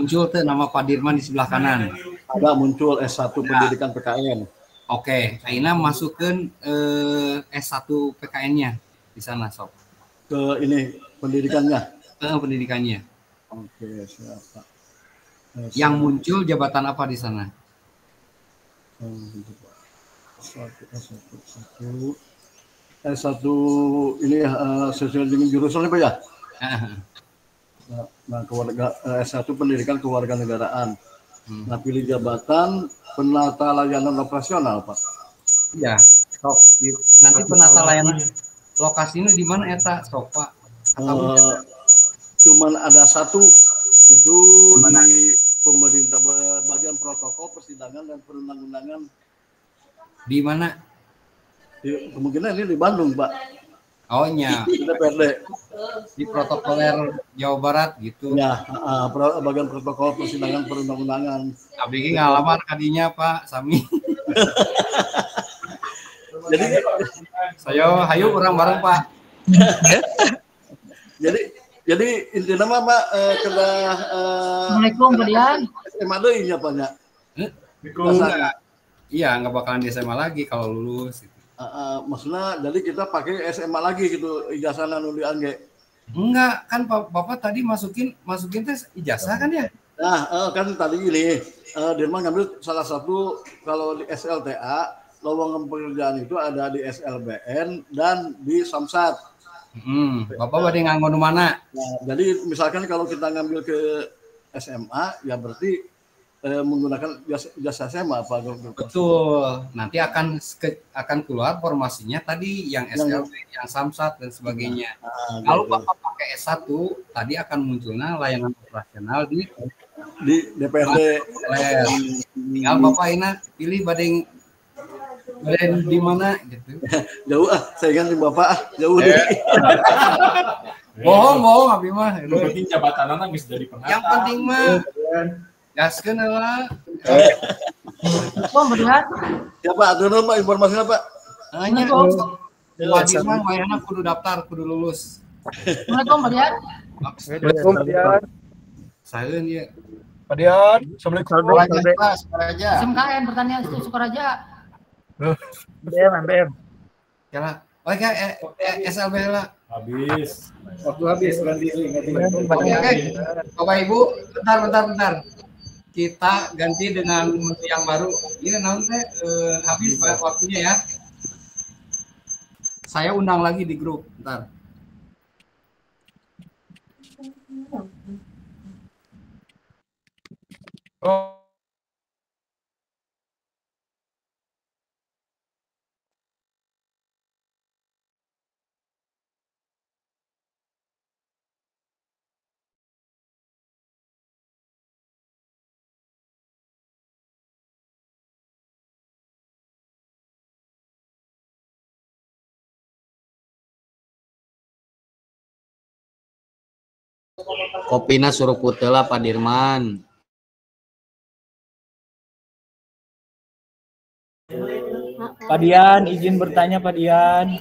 S1: Muncul tuh nama Pak Dirman di sebelah kanan.
S12: Ada muncul S1 pendidikan PKN.
S1: Oke, Aina masukkan S1 PKN-nya di sana, Sob.
S12: Ke ini pendidikannya.
S1: Pendidikannya.
S12: Oke, siap, Pak.
S1: Yang muncul jabatan apa di sana?
S12: S1 ini sesuai dengan jurusannya Pak ya? Nah, S1 pendidikan kewarganegaraan. Nah, pilih jabatan penata layanan operasional, Pak.
S1: Iya, sok. Nanti penata layanan lokasinya di mana eta, sok, Pak?
S12: Cuman ada satu itu di pemerintah bagian protokol persidangan dan perundang-undangan.
S1: Di mana?
S12: Kemungkinan ini di Bandung, Pak.
S1: Oh nya. Di protokoler Jawa Barat gitu.
S12: Ya, bagian protokol persidangan perundang-undangan.
S1: Abi ngalamar kadinya Pak Sami.
S12: Jadi
S1: saya hayu orang bareng Pak.
S12: jadi intinya mah Pak kena
S13: Assalamualaikum Pak Dian.
S12: SMA deui nya Pak nya.
S1: Iya, nggak bakalan di SMA lagi kalau lulus.
S12: Maksudnya jadi kita pakai SMA lagi gitu ijazah anu diangge.
S1: Enggak, kan Bapak tadi masukin tes ijazah kan ya?
S12: Nah, kan tadi ini Dirman ngambil salah satu kalau di SLTA lowongan pekerjaan itu ada di SLBN dan di Samsat.
S1: Bapak pada nganggo mana?
S12: Nah, jadi misalkan kalau kita ngambil ke SMA ya berarti menggunakan jasa sewa Pak.
S1: Betul. Nanti akan keluar formasinya tadi yang SLB, yang Samsat dan sebagainya. Kalau Bapak pakai S1, tadi akan munculnya layanan operasional di
S12: DPRD.
S1: Tinggal Bapak ini pilih badeng di mana gitu.
S12: Jauh saya ganti Bapak jauh deh.
S1: Bohong abi mah.
S3: Yang penting jabatan anak bisa jadi penata.
S1: Yang penting mah gaskeun lah.
S13: Melihat.
S12: Ya Pak, aturan Pak informasinya Pak.
S1: Hanya wajib mah wayahna kudu daftar, kudu lulus.
S13: Assalamualaikum Melihat.
S7: Assalamualaikum Dian.
S1: Saeun ieu.
S7: Pak Dian, Assalamualaikum.
S1: Sukaraja.
S13: SMKN pertanian Sukaraja.
S7: MBM.
S1: Kala. Oke, SLB lah.
S3: Habis.
S7: Waktu habis
S1: Oke. Bapak Ibu, bentar. Kita ganti dengan yang baru. Ini nanti habis waktunya ya. Saya undang lagi di grup. Bentar.
S7: Oh.
S11: Kopina suruh putela Pak Dirman.
S14: Pak Dian, izin bertanya Pak Dian.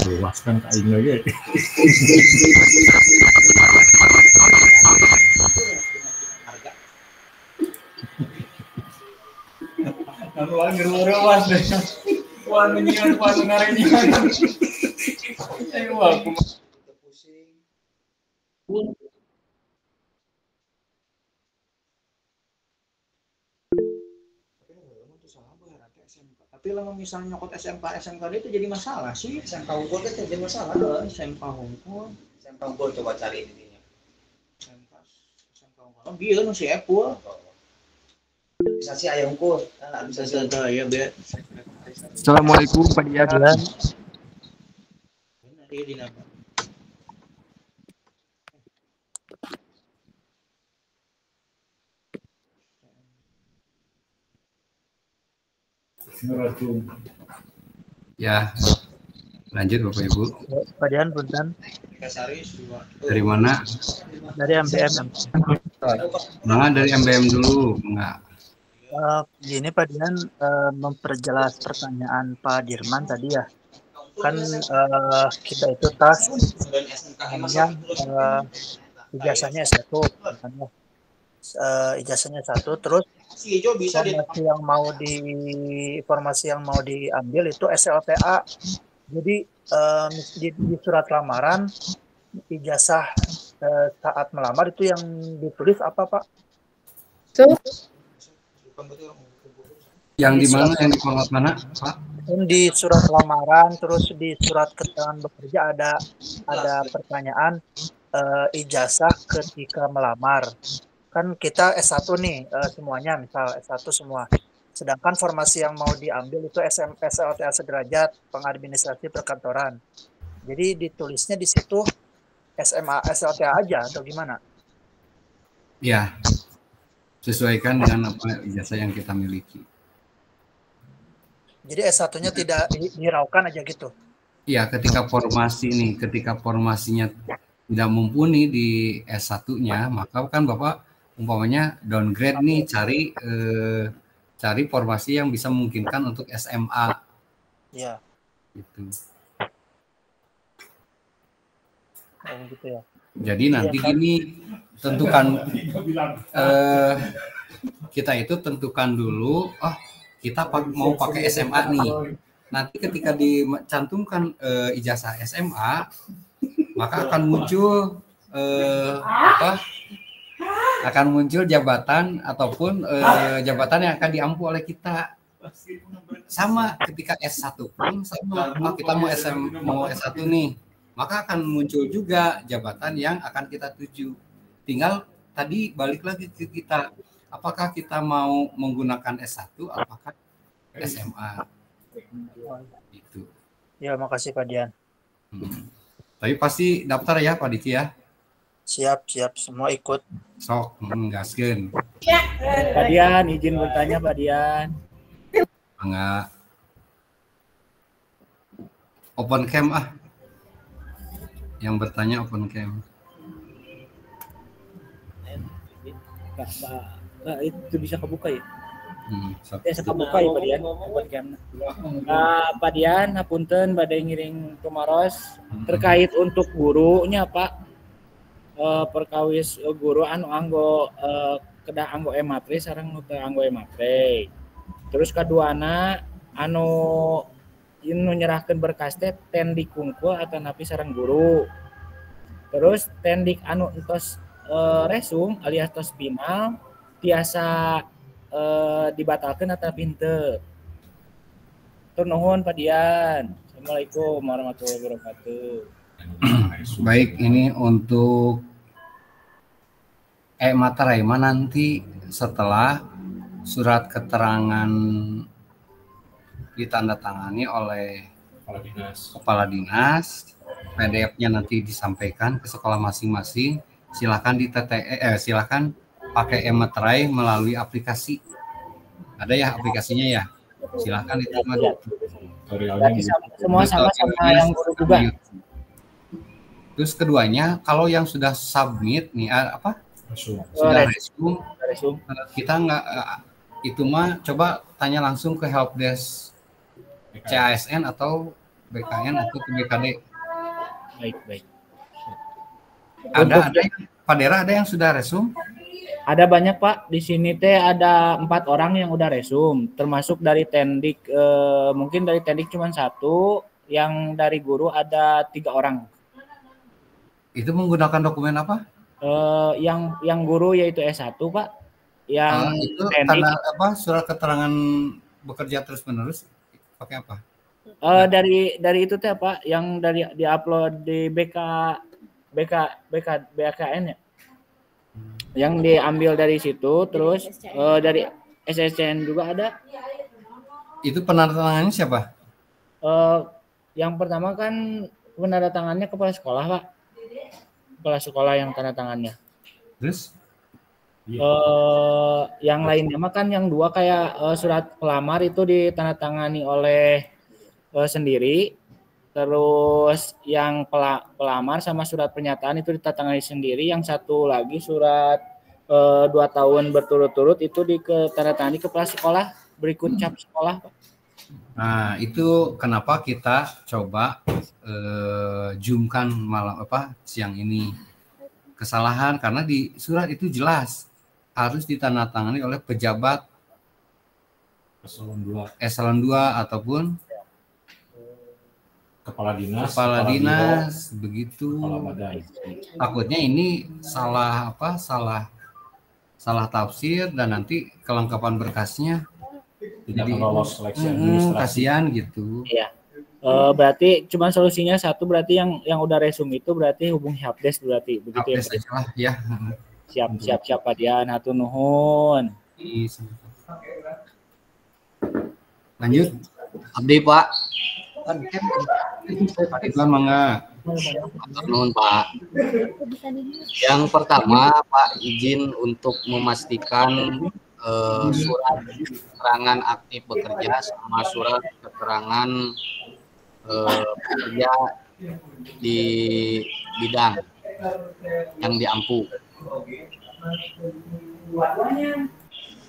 S3: Luaskan ke aing lagi.
S14: Anu lagi ruas deh. Wah, nyian pas ngarenyian. Ayo aku
S15: Tapi kalau misalnya nyokot SMK itu jadi masalah sih. SMK Hukum itu jadi masalah. SMK Hukum coba cari intinya. SMK Hukum. Biar masih Apple. Bisa sih ayah Hukum. Bisa sih ayah biar.
S7: Assalamualaikum Pak Dian.
S15: Benar ya di nama.
S1: Ya, lanjut Bapak Ibu.
S14: Pak Dian, punten.
S1: Dari mana?
S14: Dari MBM.
S1: Nah, dari MBM dulu, enggak.
S14: Gini Pak Dian, memperjelas pertanyaan Pak Dirman tadi ya. Kan kita itu tas namanya ijazahnya S1, misalnya. Ijazahnya 1, terus informasi yang mau diambil itu SLTA. Jadi di surat lamaran ijazah saat melamar itu yang ditulis apa Pak?
S1: Yang di mana, yang di format mana Pak?
S14: Di surat lamaran, terus di surat keterangan bekerja ada pertanyaan ijazah ketika melamar. Kan kita S1 nih semuanya, misal S1 semua. Sedangkan formasi yang mau diambil itu SLTA sederajat, pengadministrasi perkantoran. Jadi ditulisnya di situ SMA SLTA aja atau gimana?
S1: Ya, sesuaikan dengan apa ijazah yang kita miliki.
S14: Jadi S1-nya tidak dihiraukan aja gitu?
S1: Iya, ketika formasinya tidak mumpuni di S1-nya, maka kan Bapak umpamanya downgrade nih, cari formasi yang bisa memungkinkan untuk SMA.
S14: Iya.
S1: Gitu.
S14: Gitu ya.
S1: Jadi nanti gini, tentukan kita itu tentukan dulu, kita mau pakai SMA nih. Nanti ketika dicantumkan ijazah SMA, maka akan muncul jabatan ataupun jabatan yang akan diampu oleh kita. Sama ketika S1 pun sama, kita mau S1 nih, maka akan muncul juga jabatan yang akan kita tuju. Tinggal tadi balik lagi ke kita, apakah kita mau menggunakan S1 apakah SMA. Itu.
S14: Ya, makasih Pak Dian.
S1: Tapi pasti daftar ya Pak Diki ya.
S14: Siap, semua ikut.
S1: Sok, gaskeun.
S14: Pak Dian, izin bertanya Pak Dian.
S1: Enggak. Open cam Yang bertanya open cam.
S14: Pak, itu bisa kebuka ya?
S16: Saya kebuka ya Pak Dian. Pak Dian, hapunten badai ngiring kumaros terkait untuk gurunya Pak. Perkawis guru anu anggo kedah anggo ematre sareng teu anggo ematre. Terus kaduana anu nyerahkeun berkas teh ten dikungkul atau napi sareng guru. Terus tendik anu entos resum alias tos final tiasa dibatalkan atau henteu. Tur nuhun Pak Dian. Assalamualaikum warahmatullahi wabarakatuh.
S1: Baik, ini untuk materai nanti setelah surat keterangan ditandatangani oleh kepala dinas, PDF-nya nanti disampaikan ke sekolah masing-masing. Silakan silakan pakai materai melalui aplikasi. Ada ya aplikasinya ya? Silakan diterima.
S16: Semua sama yang guru juga.
S1: Terus keduanya, kalau yang sudah submit nih sudah resume, kita Itu mah coba tanya langsung ke helpdesk CASN atau BKN atau ke BKD.
S16: Baik.
S1: Ada Pak Dera, ada yang sudah resum?
S16: Ada banyak Pak. Di sini teh ada 4 orang yang udah resum, termasuk dari Tendik. Mungkin dari Tendik cuma 1, yang dari guru ada 3 orang.
S1: Itu menggunakan dokumen apa?
S16: Yang guru yaitu S1 Pak. Yang
S1: itu
S16: Tendik,
S1: tanda apa? Surat keterangan bekerja terus menerus pakai apa?
S16: dari itu teh Pak, yang dari diupload di BKN ya. Yang diambil dari situ, terus dari SSCN juga ada.
S1: Itu penandatangannya siapa?
S16: Yang pertama kan penandatangannya kepala sekolah Pak. Kepala sekolah yang tanda tangannya.
S1: Terus?
S16: Yang lainnya mah kan yang 2 kayak surat pelamar itu ditandatangani oleh sendiri. Terus yang pelamar sama surat pernyataan itu ditandatangani sendiri. Yang 1 lagi surat 2 tahun berturut-turut itu ditandatangani kepala sekolah berikut cap sekolah.
S1: Nah, itu kenapa kita coba zoomkan malam siang ini. Kesalahan karena di surat itu jelas harus ditandatangani oleh pejabat eselon 2 ataupun
S3: kepala
S1: dinas begitu. Takutnya ini salah tafsir dan nanti kelengkapan berkasnya
S3: tidak lolos seleksi
S1: administrasi. Kasihan gitu.
S16: Iya. Berarti cuma solusinya 1, berarti yang udah resum itu berarti hubungi helpdesk berarti begitu ya. Siap Pak Dian, hatur nuhun.
S1: Lanjut.
S11: Abdi Pak.
S1: Iklan mangga.
S11: Nuhun Pak. Yang pertama Pak, izin untuk memastikan surat keterangan aktif bekerja sama surat keterangan bekerja di bidang yang diampu.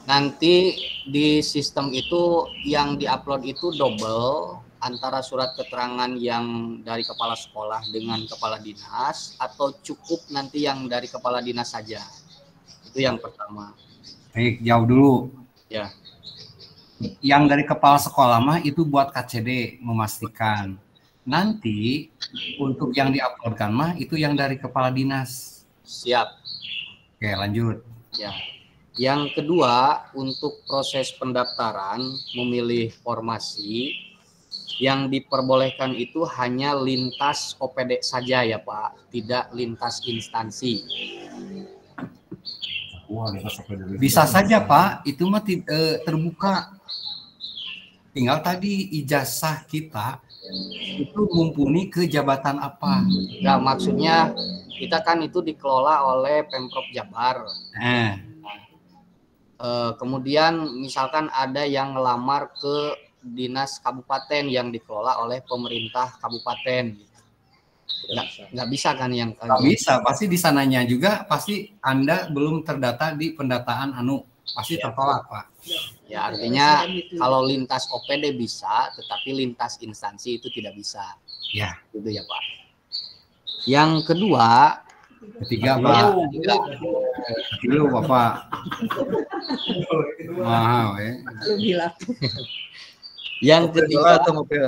S11: Nanti di sistem itu yang diupload itu double antara surat keterangan yang dari kepala sekolah dengan kepala dinas, atau cukup nanti yang dari kepala dinas saja? Itu yang pertama.
S1: Baik, jawab dulu.
S11: Ya.
S1: Yang dari kepala sekolah mah itu buat KCD memastikan. Nanti untuk yang diuploadkan mah itu yang dari kepala dinas.
S11: Siap.
S1: Oke, lanjut.
S11: Ya. Yang kedua, untuk proses pendaftaran memilih formasi yang diperbolehkan itu hanya lintas OPD saja ya Pak, tidak lintas instansi.
S1: Bisa saja Pak, itu mah terbuka. Tinggal tadi ijazah kita itu mumpuni ke jabatan apa?
S11: Nah, maksudnya kita kan itu dikelola oleh Pemprov Jabar. Kemudian misalkan ada yang ngelamar ke dinas kabupaten yang dikelola oleh pemerintah kabupaten. Nggak bisa kan yang
S1: nggak bisa, pasti di sananya juga pasti Anda belum terdata di pendataan pasti tertolak Pak.
S11: Ya, artinya kalau lintas OPD bisa, tetapi lintas instansi itu tidak bisa.
S1: Ya,
S11: gitu ya Pak. Yang kedua,
S1: ketiga Pak. Dulu Bapak. Wow, ya.
S11: Yang ketiga,
S10: ngopi.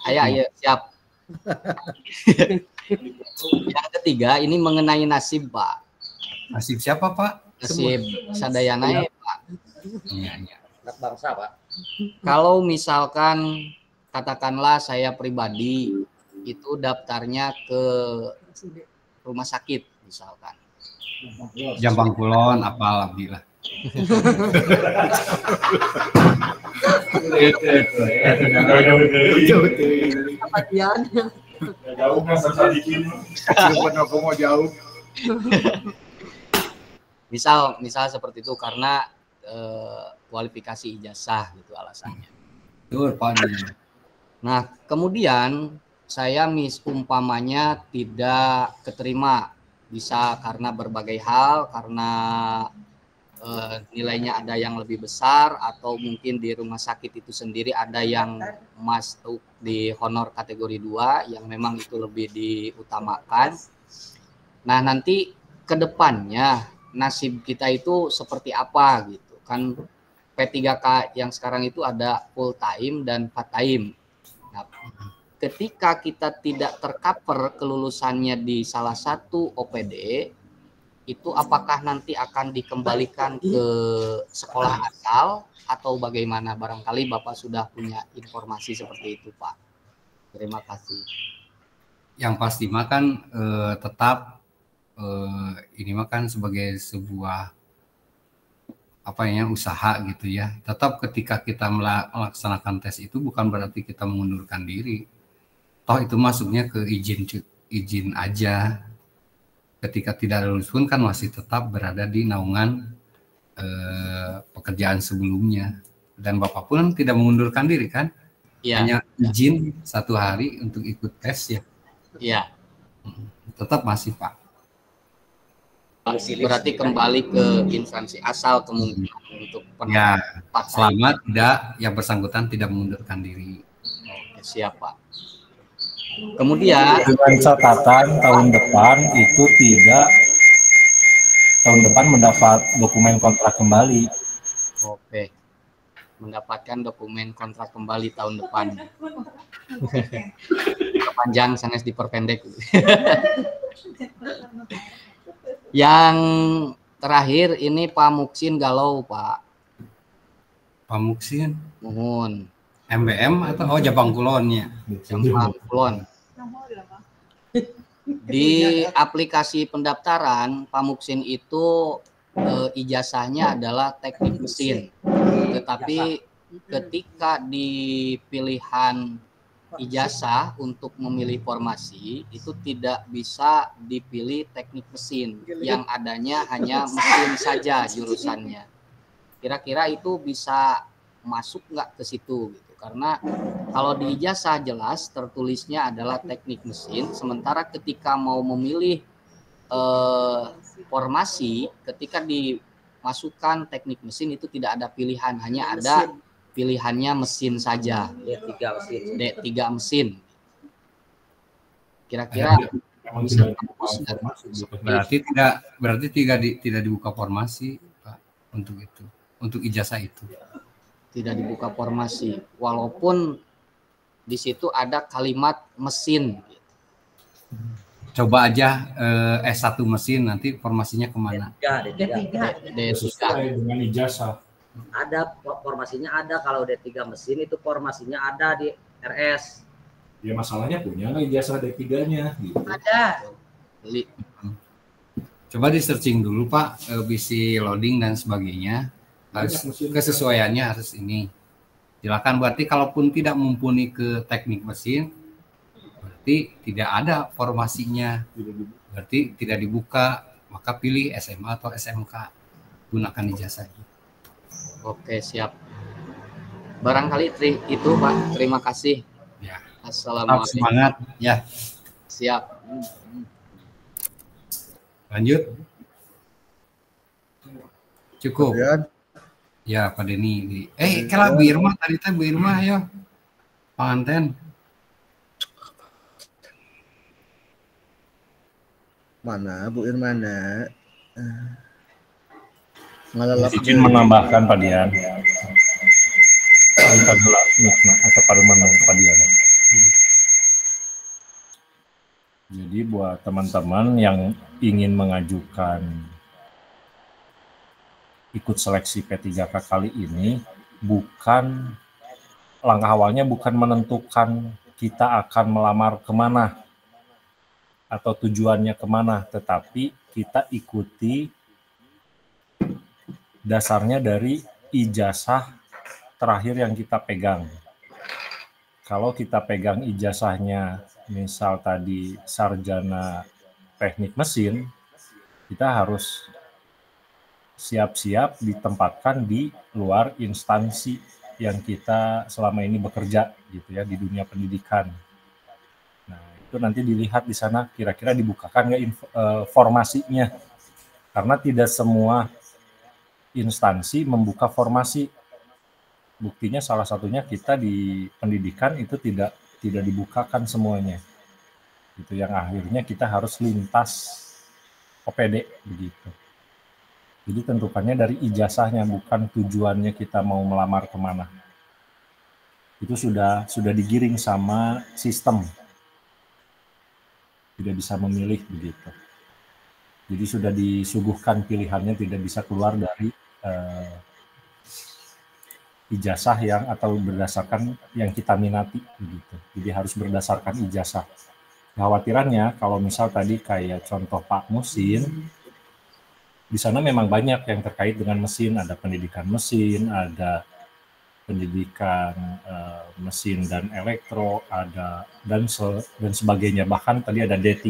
S11: Ayo, siap. Yang ketiga, ini mengenai nasib Pak.
S1: Nasib siapa Pak?
S11: Nasib sadayana Pak.
S1: Iya.
S15: Bangsa Pak.
S11: Kalau misalkan katakanlah saya pribadi itu daftarnya ke rumah sakit misalkan.
S1: Jambang Kulon, apal abdilah.
S3: Jauh kan sadikin. Jauh.
S11: Misal seperti itu karena kualifikasi ijazah gitu alasannya. Nah, kemudian saya umpamanya tidak keterima, bisa karena berbagai hal, karena nilainya ada yang lebih besar, atau mungkin di rumah sakit itu sendiri ada yang masuk di honor kategori 2 yang memang itu lebih diutamakan. Nah, nanti ke depannya nasib kita itu seperti apa gitu kan. P3K yang sekarang itu ada full time dan part time. Nah, ketika kita tidak tercover kelulusannya di salah satu OPD, itu apakah nanti akan dikembalikan ke sekolah asal atau bagaimana? Barangkali Bapak sudah punya informasi seperti itu, Pak. Terima kasih.
S1: Yang pasti makan tetap ini makan sebagai sebuah usaha gitu ya. Tetap ketika kita melaksanakan tes itu bukan berarti kita mengundurkan diri. Toh itu masuknya ke izin aja. Ketika tidak lulus pun kan masih tetap berada di naungan pekerjaan sebelumnya. Dan Bapak pun tidak mengundurkan diri kan?
S11: Ya.
S1: Hanya izin 1 hari untuk ikut tes ya.
S11: Iya.
S1: Tetap masih, Pak.
S11: Berarti kembali ke instansi asal kemungkinan untuk
S1: ya, selama tidak yang bersangkutan tidak mengundurkan diri.
S11: Oke, siap, Pak. Kemudian
S3: dengan catatan tahun depan itu tahun depan mendapat dokumen kontrak kembali.
S11: Oke. Mendapatkan dokumen kontrak kembali tahun depan. Panjang sanes diperpendek. Yang terakhir ini Pak Muksin galau, Pak.
S1: Pak Muksin?
S11: Mohon.
S1: MBM atau Jabang Kulonnya?
S11: Jabang Kulon. Di aplikasi pendaftaran Pak Muksin itu ijazahnya adalah teknik mesin. Tetapi ketika di pilihan ijazah untuk memilih formasi itu tidak bisa dipilih teknik mesin, yang adanya hanya mesin saja jurusannya. Kira-kira itu bisa masuk nggak ke situ gitu? Karena kalau di ijazah jelas tertulisnya adalah teknik mesin, sementara ketika mau memilih formasi, ketika dimasukkan teknik mesin itu tidak ada pilihan, hanya ada pilihannya mesin saja. D3 mesin. Kira-kira
S1: berarti tidak dibuka formasi, Pak, untuk itu, untuk ijazah itu.
S11: Tidak dibuka formasi, walaupun di situ ada kalimat mesin.
S1: Coba aja S1 mesin, nanti formasinya kemana?
S11: D3.
S3: Dengan ijazah.
S17: Ada formasinya, ada kalau D3 mesin itu formasinya ada di RS.
S3: Ya masalahnya punya nggak ijazah D3-nya gitu.
S13: Ada.
S1: Coba di searching dulu, Pak, BC loading dan sebagainya. Harus kesesuaiannya harus ini. Silakan, berarti kalaupun tidak mumpuni ke teknik mesin, berarti tidak ada formasinya. Berarti tidak dibuka, maka pilih SMA atau SMK. Gunakan ijazahnya.
S11: Oke, siap. Barangkali itu, Pak. Terima kasih.
S1: Ya.
S11: Assalamualaikum.
S1: Semangat. Ya.
S11: Siap.
S1: Lanjut. Cukup. Ya, Pak Denny. Kalau Bu Irma tadi Bu Irma, ayo. Penganten.
S10: Mana Bu Irma?
S3: Izin menambahkan Pak Dian. Atau Paruman Pak Dian. Jadi buat teman-teman yang ingin mengajukan ikut seleksi P3K kali ini, langkah awalnya bukan menentukan kita akan melamar kemana atau tujuannya kemana, tetapi kita ikuti dasarnya dari ijazah terakhir yang kita pegang. Kalau kita pegang ijazahnya, misal tadi sarjana teknik mesin, kita harus siap-siap ditempatkan di luar instansi yang kita selama ini bekerja gitu ya, di dunia pendidikan. Nah, itu nanti dilihat di sana kira-kira dibukakan nggak formasinya. Karena tidak semua instansi membuka formasi. Buktinya salah satunya kita di pendidikan itu tidak dibukakan semuanya. Itu yang akhirnya kita harus lintas OPD begitu. Jadi tentukannya dari ijazahnya, bukan tujuannya kita mau melamar kemana. Itu sudah digiring sama sistem. Tidak bisa memilih begitu. Jadi sudah disuguhkan pilihannya, tidak bisa keluar dari ijazah yang atau berdasarkan yang kita minati begitu. Jadi harus berdasarkan ijazah. Kekhawatirannya kalau misal tadi kayak contoh Pak Musin, di sana memang banyak yang terkait dengan mesin, ada pendidikan mesin, ada pendidikan mesin dan elektro, ada dan sebagainya. Bahkan tadi ada D3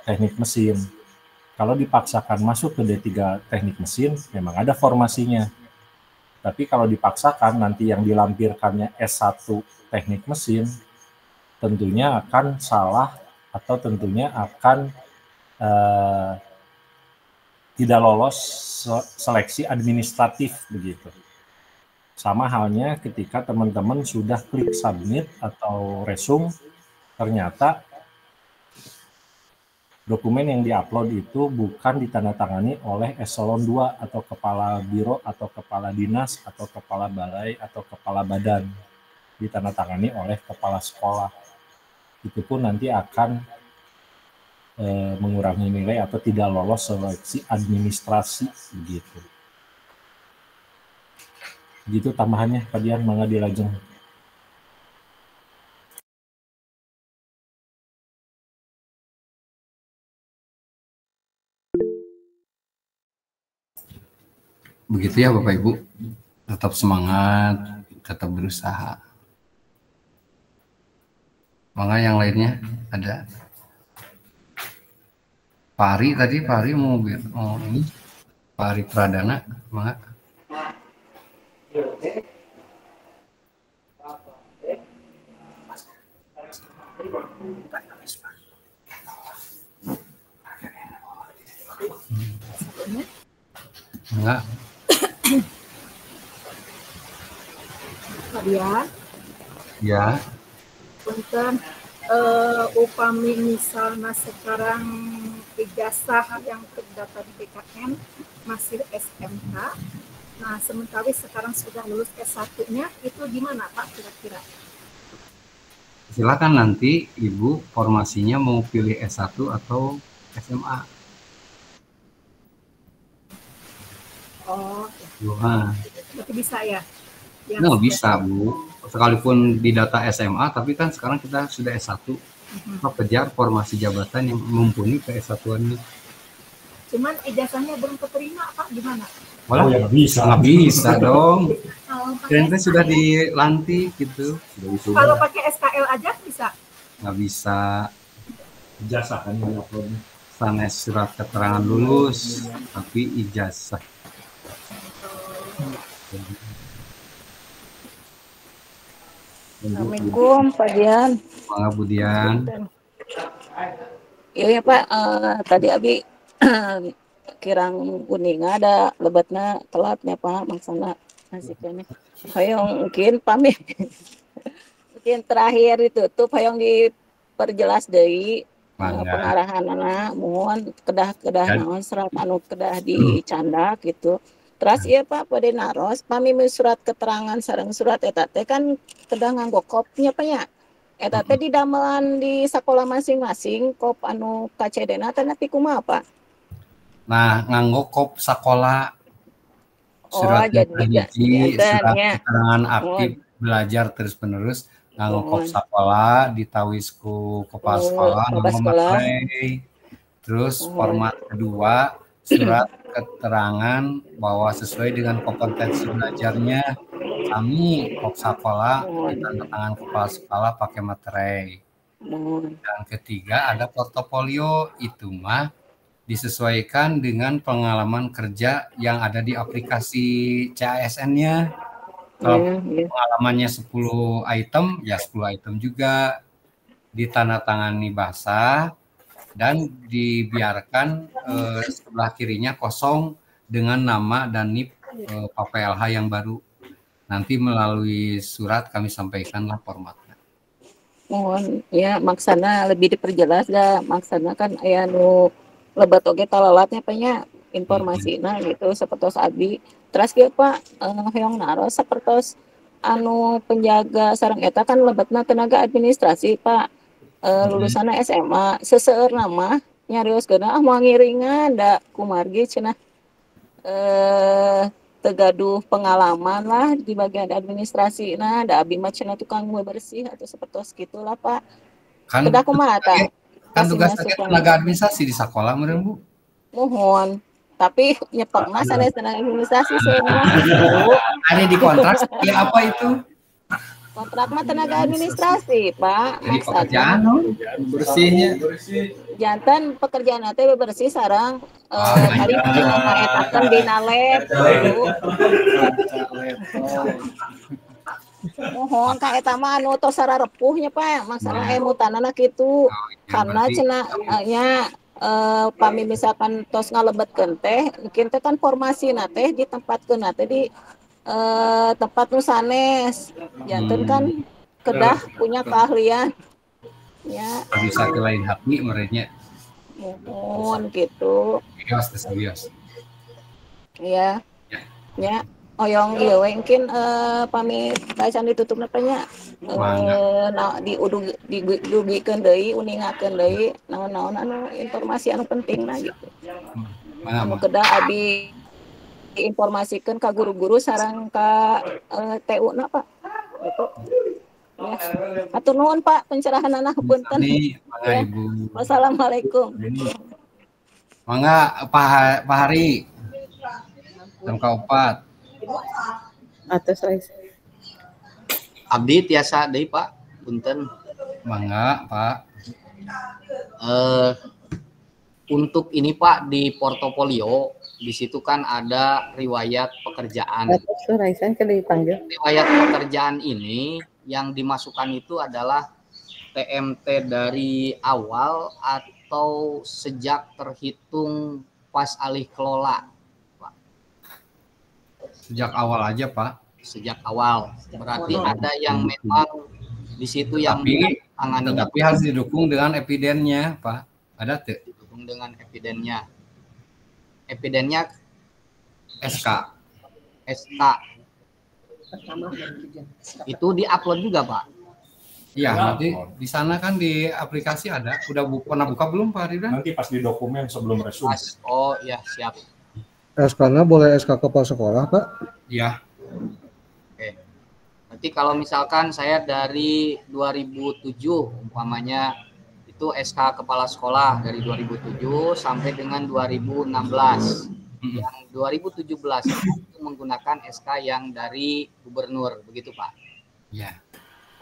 S3: teknik mesin. Kalau dipaksakan masuk ke D3 teknik mesin, memang ada formasinya. Tapi kalau dipaksakan nanti yang dilampirkannya S1 teknik mesin, tentunya akan salah atau tentunya akan tidak lolos seleksi administratif begitu. Sama halnya ketika teman-teman sudah klik submit atau resume, ternyata dokumen yang diupload itu bukan ditandatangani oleh eselon 2 atau kepala biro atau kepala dinas atau kepala balai atau kepala badan. Ditandatangani oleh kepala sekolah. Itu pun nanti akan mengurangi nilai atau tidak lolos seleksi administrasi begitu. Gitu tambahannya, kalian mangga dilajeng.
S1: Begitu ya Bapak Ibu, tetap semangat, tetap berusaha. Mangga yang lainnya ada. Pak Ari mau ini, Pak Ari Pradana, mangga. Enggak.
S18: Dian.
S1: Ya.
S18: Punten, upami misalnya sekarang ijazah yang terdaftar di BKN masih SMK. Nah, sementara sekarang sudah lulus S1-nya, itu gimana Pak kira-kira?
S1: Silakan nanti Ibu formasinya mau pilih S1 atau SMA.
S18: Oh,
S1: Nah.
S18: berarti bisa ya?
S1: Nah, bisa Bu. Sekalipun di data SMA, tapi kan sekarang kita sudah S1. Kejar formasi jabatan yang mumpuni ke S1-nya.
S18: Cuman ijazahnya belum keterima Pak, gimana?
S1: Malah ya nggak bisa dong. Kayaknya sudah dilantik gitu.
S18: Kalau pakai SKL aja bisa?
S1: Nggak bisa.
S3: Ijazah kan yang uploadnya.
S1: Sanes surat keterangan lulus, tapi ijazah.
S19: Assalamualaikum Pak Dian.
S1: Mangga Bu Dian.
S19: Iya ya Pak, tadi Abi kirang kuning ada lebatnya telatnya Pak maksana nasibnya. Hayong mungkin pamit. Mungkin terakhir ditutup hayong diperjelas deui pengarahan anak mohon kedah naon serat anu kedah dicandak gitu. Terus iya Pak pada naros pamimi surat keterangan sareng surat eta teh kan kedah nganggo kopnya Pak ya. Eta teh didamelan di sekolah masing-masing kop anu KCD-na teh nepi kumaha Pak?
S1: Nah, nganggo kop sekolah. Surat surat keterangan aktif belajar terus-menerus nganggo kop sekolah ditawis ku kepala sekolah ngomong. Terus format kedua surat keterangan bahwa sesuai dengan kompetensi belajarnya kami kop sekolah ditandatangan kepala sekolah pakai materai. Dan ketiga ada portofolio, itu mah disesuaikan dengan pengalaman kerja yang ada di aplikasi CASN-nya. Kalau pengalamannya 10 item, ya 10 item juga ditandatangani basah dan dibiarkan sebelah kirinya kosong dengan nama dan NIP Pak PLH yang baru. Nanti melalui surat kami sampaikanlah formatnya.
S19: Mohon ya maksana lebih diperjelas dah. Maksana kan aya nu lebat oge talalatnya nya informasinya gitu sapertos abdi. Terus kieu Pak hoyong naros sapertos anu penjaga sareng eta kan lebatna tenaga administrasi Pak. Lulusanna SMA seseueur nama nyarioskeun moal ngiringan da kumargi cenah tegaduh pengalaman lah di bagian administrasi nah da abi mah cenah tukang bersih atau seperti gitulah Pak.
S1: Kan
S19: Kedah kumaha tah?
S1: Kan tugas tenaga administrasi di sekolah meureun Bu.
S19: Mohon. Tapi nyepengna sanes tenaga administrasi seuneu.
S1: Ada di kontrak seperti apa itu?
S19: Kontrak mah tenaga administrasi, Pak.
S1: Jadi pekerjaan bersihnya.
S19: Jantan pekerjaan teh bersih sareng kali ngaetakeun dina lab. Mohon ka eta mah anu tos sararepuhnya Pak, masalah emutanana kitu. Karena cenah nya pami misalkan tos ngalebetkeun teh, mungkin teh kan formasina teh ditempatkeun teh di tempat nu sanes. Janten kan kedah punya keahlian. Ya.
S1: Bisa ke lain hati merenya.
S19: Mohon gitu.
S1: Bios.
S19: Iya. Ya. Oyong ieu we mungkin pami bacaan ditutupna nya didugikeun deui uningakeun deui naon-naon anu informasi anu penting nah gitu. Anu kedah abi diinformasikeun ka guru-guru sareng ka TU-na Pak. Gitu. Ya. Atur nuhun Pak pencerahanana punten.
S1: Ya.
S19: Wassalamualaikum.
S1: Mangga Pak Hari. Jam ka-4.
S20: Atas Rais.
S11: Abdi tiasa deui Pak, punten.
S1: Mangga Pak.
S11: Untuk ini Pak di portofolio di situ kan ada riwayat pekerjaan.
S20: Atas Rais kan dipanggil.
S11: Riwayat pekerjaan ini yang dimasukkan itu adalah TMT dari awal atau sejak terhitung pas alih kelola.
S1: Sejak awal aja Pak.
S11: Sejak awal. Berarti ada yang memang di situ yang tangani.
S1: Tapi harus didukung dengan evidennya Pak. Ada tuh?
S11: Didukung dengan evidennya. Evidennya
S1: SK.
S11: Itu diupload juga Pak.
S1: Iya, nanti di sana kan di aplikasi ada. Udah pernah buka belum Pak Ridwan?
S3: Nanti pas di dokumen sebelum resume.
S11: Oh iya siap.
S10: SK-nya boleh SK kepala sekolah, Pak?
S1: Iya.
S11: Oke. Nanti kalau misalkan saya dari 2007 umpamanya itu SK kepala sekolah dari 2007 sampai dengan 2016. Yang 2017 itu menggunakan SK yang dari gubernur, begitu Pak?
S1: Iya.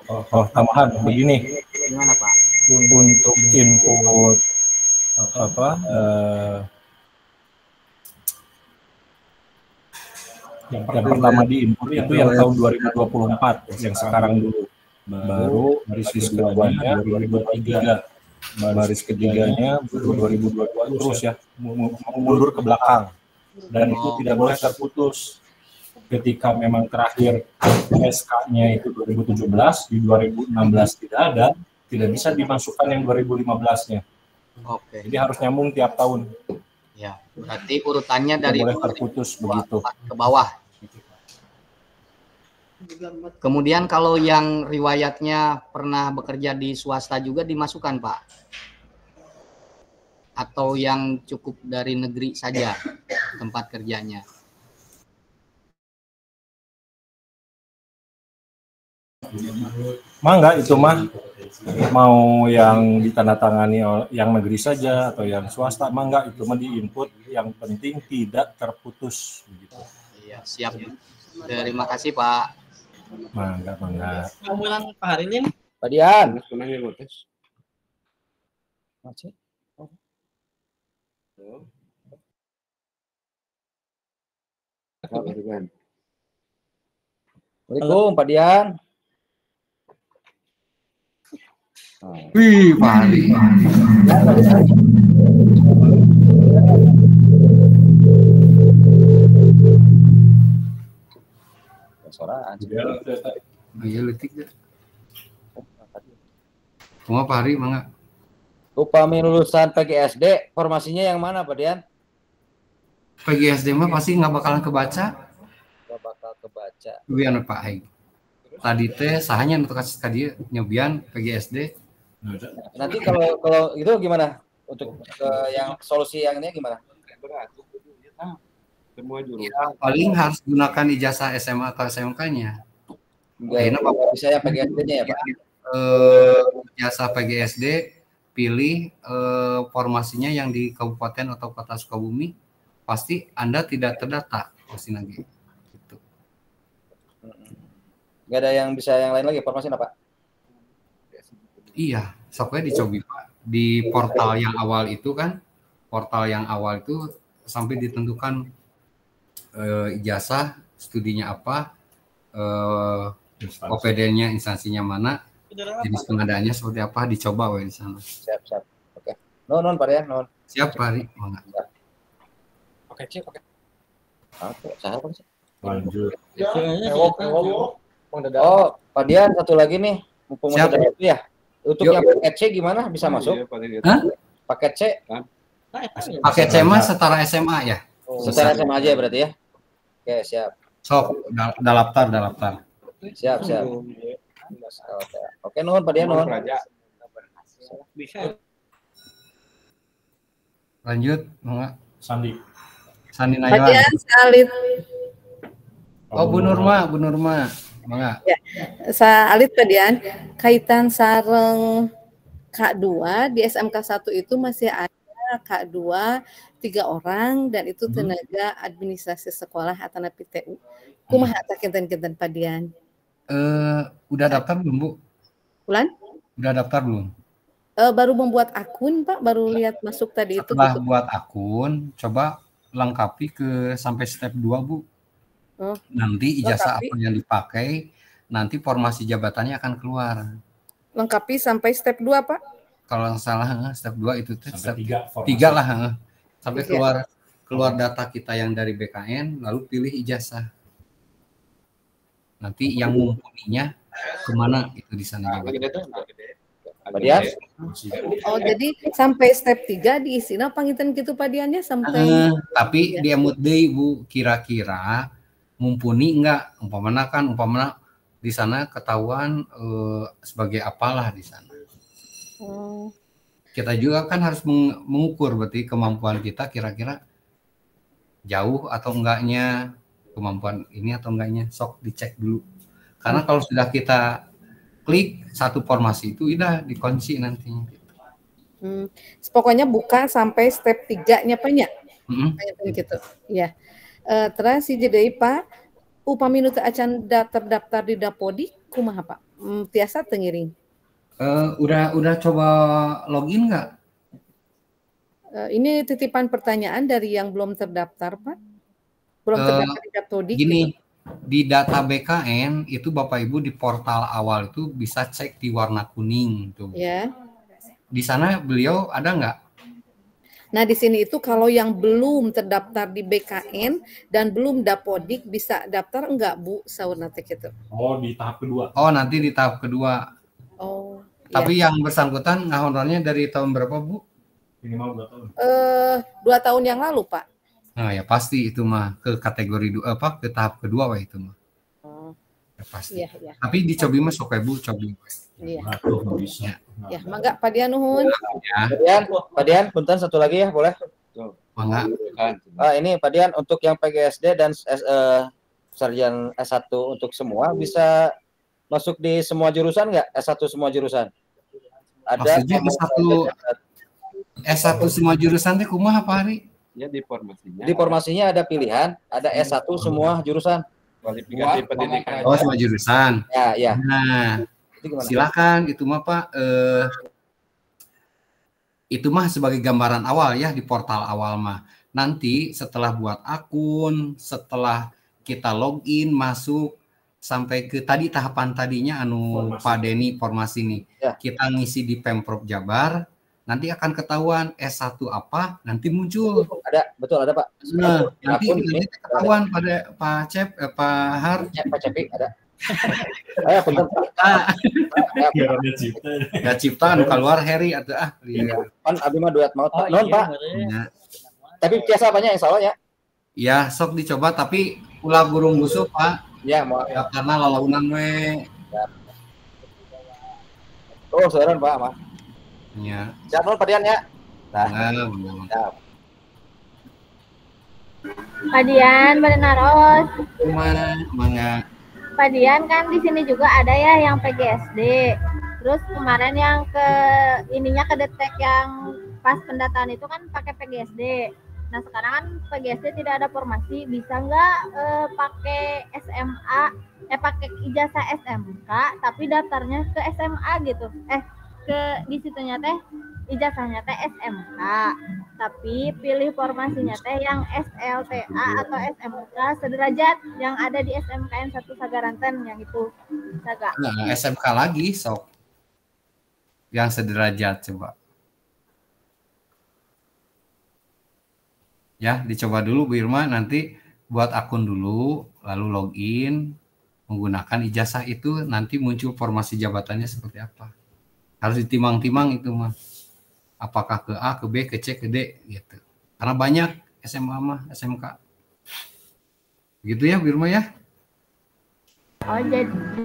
S3: Oh, tambahan begini.
S11: Gimana Pak?
S3: Untuk input yang pertama di input itu yang tahun 2024 yang sekarang dulu, baru baris keduanya 2023, baris ketiganya 2022 terus ya mundur ke belakang, dan itu tidak boleh terputus. Ketika memang terakhir SK-nya itu 2017, di 2016 tidak ada, tidak bisa dimasukkan yang 2015-nya.
S11: Oke.
S3: Jadi harus nyambung tiap tahun.
S11: Ya, berarti urutannya dari
S3: boleh terputus begitu
S11: ke bawah. Kemudian kalau yang riwayatnya pernah bekerja di swasta juga dimasukkan Pak? Atau yang cukup dari negeri saja tempat kerjanya?
S3: Mangga itu mah mau yang ditandatangani yang negeri saja atau yang swasta, mangga itu mah diinput, yang penting tidak terputus begitu.
S11: Iya, siap. Terima kasih Pak.
S3: Mangga.
S15: Umuran Pak Harilin.
S7: Pak Dian.
S15: Masih.
S7: Assalamualaikum Pak Dian.
S1: Wih, Pak Hari.
S21: soraan.
S1: Iya letik deh. Semua Pak Hari, mangga.
S21: Upami lulusan PGSD, formasinya yang mana Pak Dian?
S1: PGSD mah pasti nggak bakalan kebaca.
S21: Nggak bakal kebaca.
S1: Biar Pak Hai. Tadi teh sahanya untuk kasih tadi nyobian PGSD.
S21: Nanti kalau itu gimana? Untuk yang solusi yang ini gimana?
S1: Semua jurusan. Ya, paling harus gunakan ijazah SMA atau SMK-nya.
S21: Kayaknya Bapak bisa ya PGSD-nya ya Pak?
S1: Ijazah PGSD, pilih formasinya yang di kabupaten atau kota Sukabumi, pasti Anda tidak terdata pasti lagi. Gitu.
S21: Nggak ada yang bisa yang lain lagi formasinya Pak?
S1: Iya, soknya dicoba Pak. Di portal yang awal itu kan, portal yang awal itu sampai ditentukan ijazah, studinya apa, OPD-nya instansinya mana, jenis pengadaannya seperti apa, dicoba di sana.
S21: Siap. Oke. Non Pak ya, non.
S1: Siap Pak Ari.
S21: Oke, siap. Oke, salah Pak.
S3: Lanjut.
S21: Oh, Pak Dian satu lagi nih, mumpung masih ada waktu ya. Untuk yang paket C gimana bisa masuk?
S1: Hah?
S21: Paket C?
S1: Paket C mah setara SMA ya?
S21: Setara SMA aja berarti ya? Oke, siap.
S1: Sok, daftar.
S21: Siap. Oke, nuhun Pak Dian, nuhun.
S1: Lanjut, Mangga.
S3: Sandi
S1: Naywan.
S20: Pak Dian, Salit.
S1: Oh, Bu Nurma. Mangga.
S20: Ya, Salit Pak Dian, kaitan sareng K2 di SMK 1 itu masih ada K2 3 orang dan itu tenaga administrasi sekolah atau PTU. Kumaha eta kinten-kinten Pak Dian?
S1: Udah daftar belum, Bu?
S20: Ulan?
S1: Udah daftar belum?
S20: Baru membuat akun, Pak, baru lihat masuk tadi itu.
S1: Setelah buat akun, coba lengkapi sampai step 2, Bu. Nanti ijazah apa yang dipakai, nanti formasi jabatannya akan keluar.
S20: Lengkapi sampai step 2, Pak?
S1: Kalau nggak salah, step 2 itu step
S3: 3
S1: lah. Sampai keluar data kita yang dari BKN, lalu pilih ijazah. Nanti yang mumpuninya kemana itu di sana jabatan.
S20: Oh, jadi sampai step 3 diisinya pangitan gitu Pak Diannya sampai.
S1: Tapi di emut deui Bu, kira-kira mumpuni enggak? Umpamana di sana ketahuan sebagai apalah di sana. Kita juga kan harus mengukur berarti kemampuan kita kira-kira jauh atau enggaknya, kemampuan ini atau enggaknya, sok dicek dulu. Karena kalau sudah kita klik satu formasi itu udah dikunci nantinya.
S20: Pokoknya buka sampai step 3-nya Pak nya. Gitu. Ya. Terus si jadi Pak, upami nu teu acan terdaftar di Dapodik kumaha Pak? Tiasa teu ngiring.
S1: Udah coba login nggak?
S20: Ini titipan pertanyaan dari yang belum terdaftar, Pak. Belum terdaftar di Dapodik.
S1: Gini,
S20: gitu.
S1: Di data BKN itu Bapak Ibu di portal awal itu bisa cek di warna kuning tuh.
S20: Ya.
S1: Di sana beliau ada nggak?
S20: Nah di sini itu kalau yang belum terdaftar di BKN dan belum Dapodik bisa daftar enggak Bu? Saurna teh kitu.
S3: Oh di tahap kedua.
S1: Oh nanti di tahap kedua.
S20: Oh.
S1: Tapi
S20: ya.
S1: yang bersangkutan honornya dari tahun berapa Bu?
S3: Minimal 2 tahun.
S20: 2 tahun yang lalu Pak.
S1: Nah ya pasti itu mah ke kategori ke tahap kedua itu mah. Ya, pasti.
S20: Iya.
S1: Tapi dicobi mah sok Bu, cobi.
S20: Iya.
S1: Ya.
S20: Ya, mangga Pak Dian nuhun.
S21: Ya. Pak Dian, punten satu lagi ya, boleh?
S1: Mangga.
S21: Ini Pak Dian untuk yang PGSD dan sarjana S1 untuk semua bisa masuk di semua jurusan nggak? S1 semua jurusan? Ada
S1: S1 semua jurusan teh kumaha Pak Hari?
S21: Ya di formasinya. Di formasinya ada pilihan, ada S1 semua jurusan.
S3: Kualifikasi pendidikan.
S1: Oh, semua jurusan.
S21: Ya.
S1: Nah, silakan itu mah Pak. Itu mah sebagai gambaran awal ya di portal awal mah. Nanti setelah buat akun, setelah kita login masuk sampai ke tadi tahapan tadinya Pak Denny formasi nih.
S21: Ya.
S1: Kita ngisi di Pemprov Jabar. Nanti akan ketahuan S1 apa, nanti muncul
S21: Ada, betul ada Pak.
S1: Nah, nanti
S21: Akun ini
S1: ketahuan pada Pak Cep, Pak Har.
S21: Pak Cepi ada. Ayo punten Pak.
S1: Ya cipta anu keluar Heri atau
S21: Kan abi mah duet maut Pak. Non Pak. Tapi biasa apanya yang salahnya?
S1: Ya, sok dicoba tapi ulah burung busuk Pak.
S21: Ya, mau
S1: ya, karena lalaunan we.
S21: Oh, saudaraan Pak mah.
S1: Ya.
S21: Siap non Padian ya. Nah.
S1: Siap.
S9: Pak Dian, Benaros.
S1: Mangga.
S9: Pak Dian kan di sini juga ada ya yang PGSD. Terus kemarin yang ke ininya ke detek yang pas pendataan itu kan pakai PGSD. Nah sekarang kan PGSD tidak ada formasi, bisa nggak pakai SMA, pakai ijazah SMK, tapi daftarnya ke SMA gitu, ke di situnya teh ijazahnya teh SMK, tapi pilih formasinya teh yang SLTA atau SMK sederajat yang ada di SMKN 1 Sagaranten yang itu, Saga.
S1: Nah, SMK lagi sok, yang sederajat coba. Ya, dicoba dulu Bu Irma, nanti buat akun dulu, lalu login, menggunakan ijazah itu, nanti muncul formasi jabatannya seperti apa. Harus ditimang-timang itu mah. Apakah ke A, ke B, ke C, ke D, gitu. Karena banyak SMA mah, SMK. Gitu ya Bu Irma ya?
S9: Oh,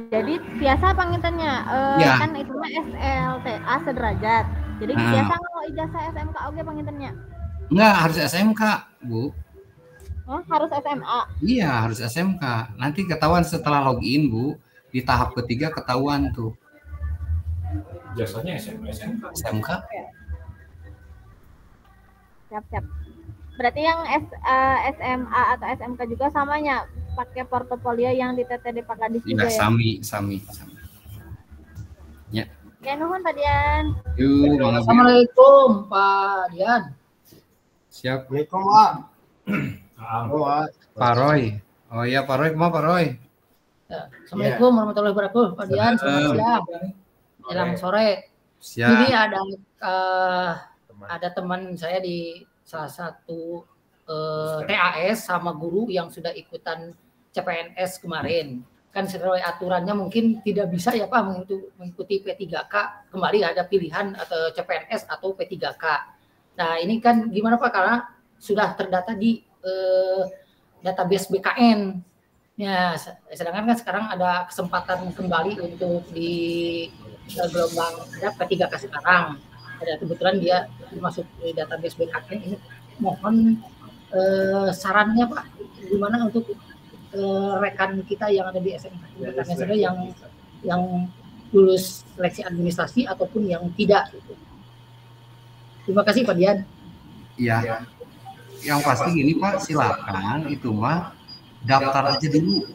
S9: jadi biasa pangitannya,
S1: ya.
S9: Kan itu mah SLTA sederajat. Jadi biasa kalau ijazah SMK oke pangitannya.
S1: Enggak, harus SMK, Bu.
S9: Oh, harus SMA?
S1: Iya, harus SMK. Nanti ketahuan setelah login, Bu. Di tahap ketiga ketahuan tuh.
S3: Jasanya SMK.
S1: SMK?
S9: Siap. Berarti yang SMA atau SMK juga samanya, pakai portofolio yang di TTD Pak Kadis juga ya?
S1: Sami. Ya.
S9: Ya, nuhun Pak Dian.
S18: Assalamualaikum Pak Dian.
S1: Siap.
S18: Assalamualaikum Pak.
S1: Pak Roy. Oh iya Pak Roy, kemana Pak Roy?
S18: Ya, Assalamualaikum warahmatullahi wabarakatuh. Pak Dian, selamat siang. Menjelang sore.
S1: Siap.
S18: Ini ada teman saya di salah satu TAS sama guru yang sudah ikutan CPNS kemarin. Kan sesuai aturannya mungkin tidak bisa ya Pak mengikuti P3K, kembali ada pilihan atau CPNS atau P3K. Nah ini kan gimana Pak, karena sudah terdata di database BKN. Ya, sedangkan kan sekarang ada kesempatan kembali untuk di gelombang P3K sekarang. Ada kebetulan dia masuk di database BKN ini. Mohon sarannya Pak, gimana untuk rekan kita yang ada di SMK BKN yang lulus seleksi administrasi ataupun yang tidak. Terima kasih Pak Dian.
S1: Iya. Yang pasti gini Pak, silakan itu mah daftar aja dulu.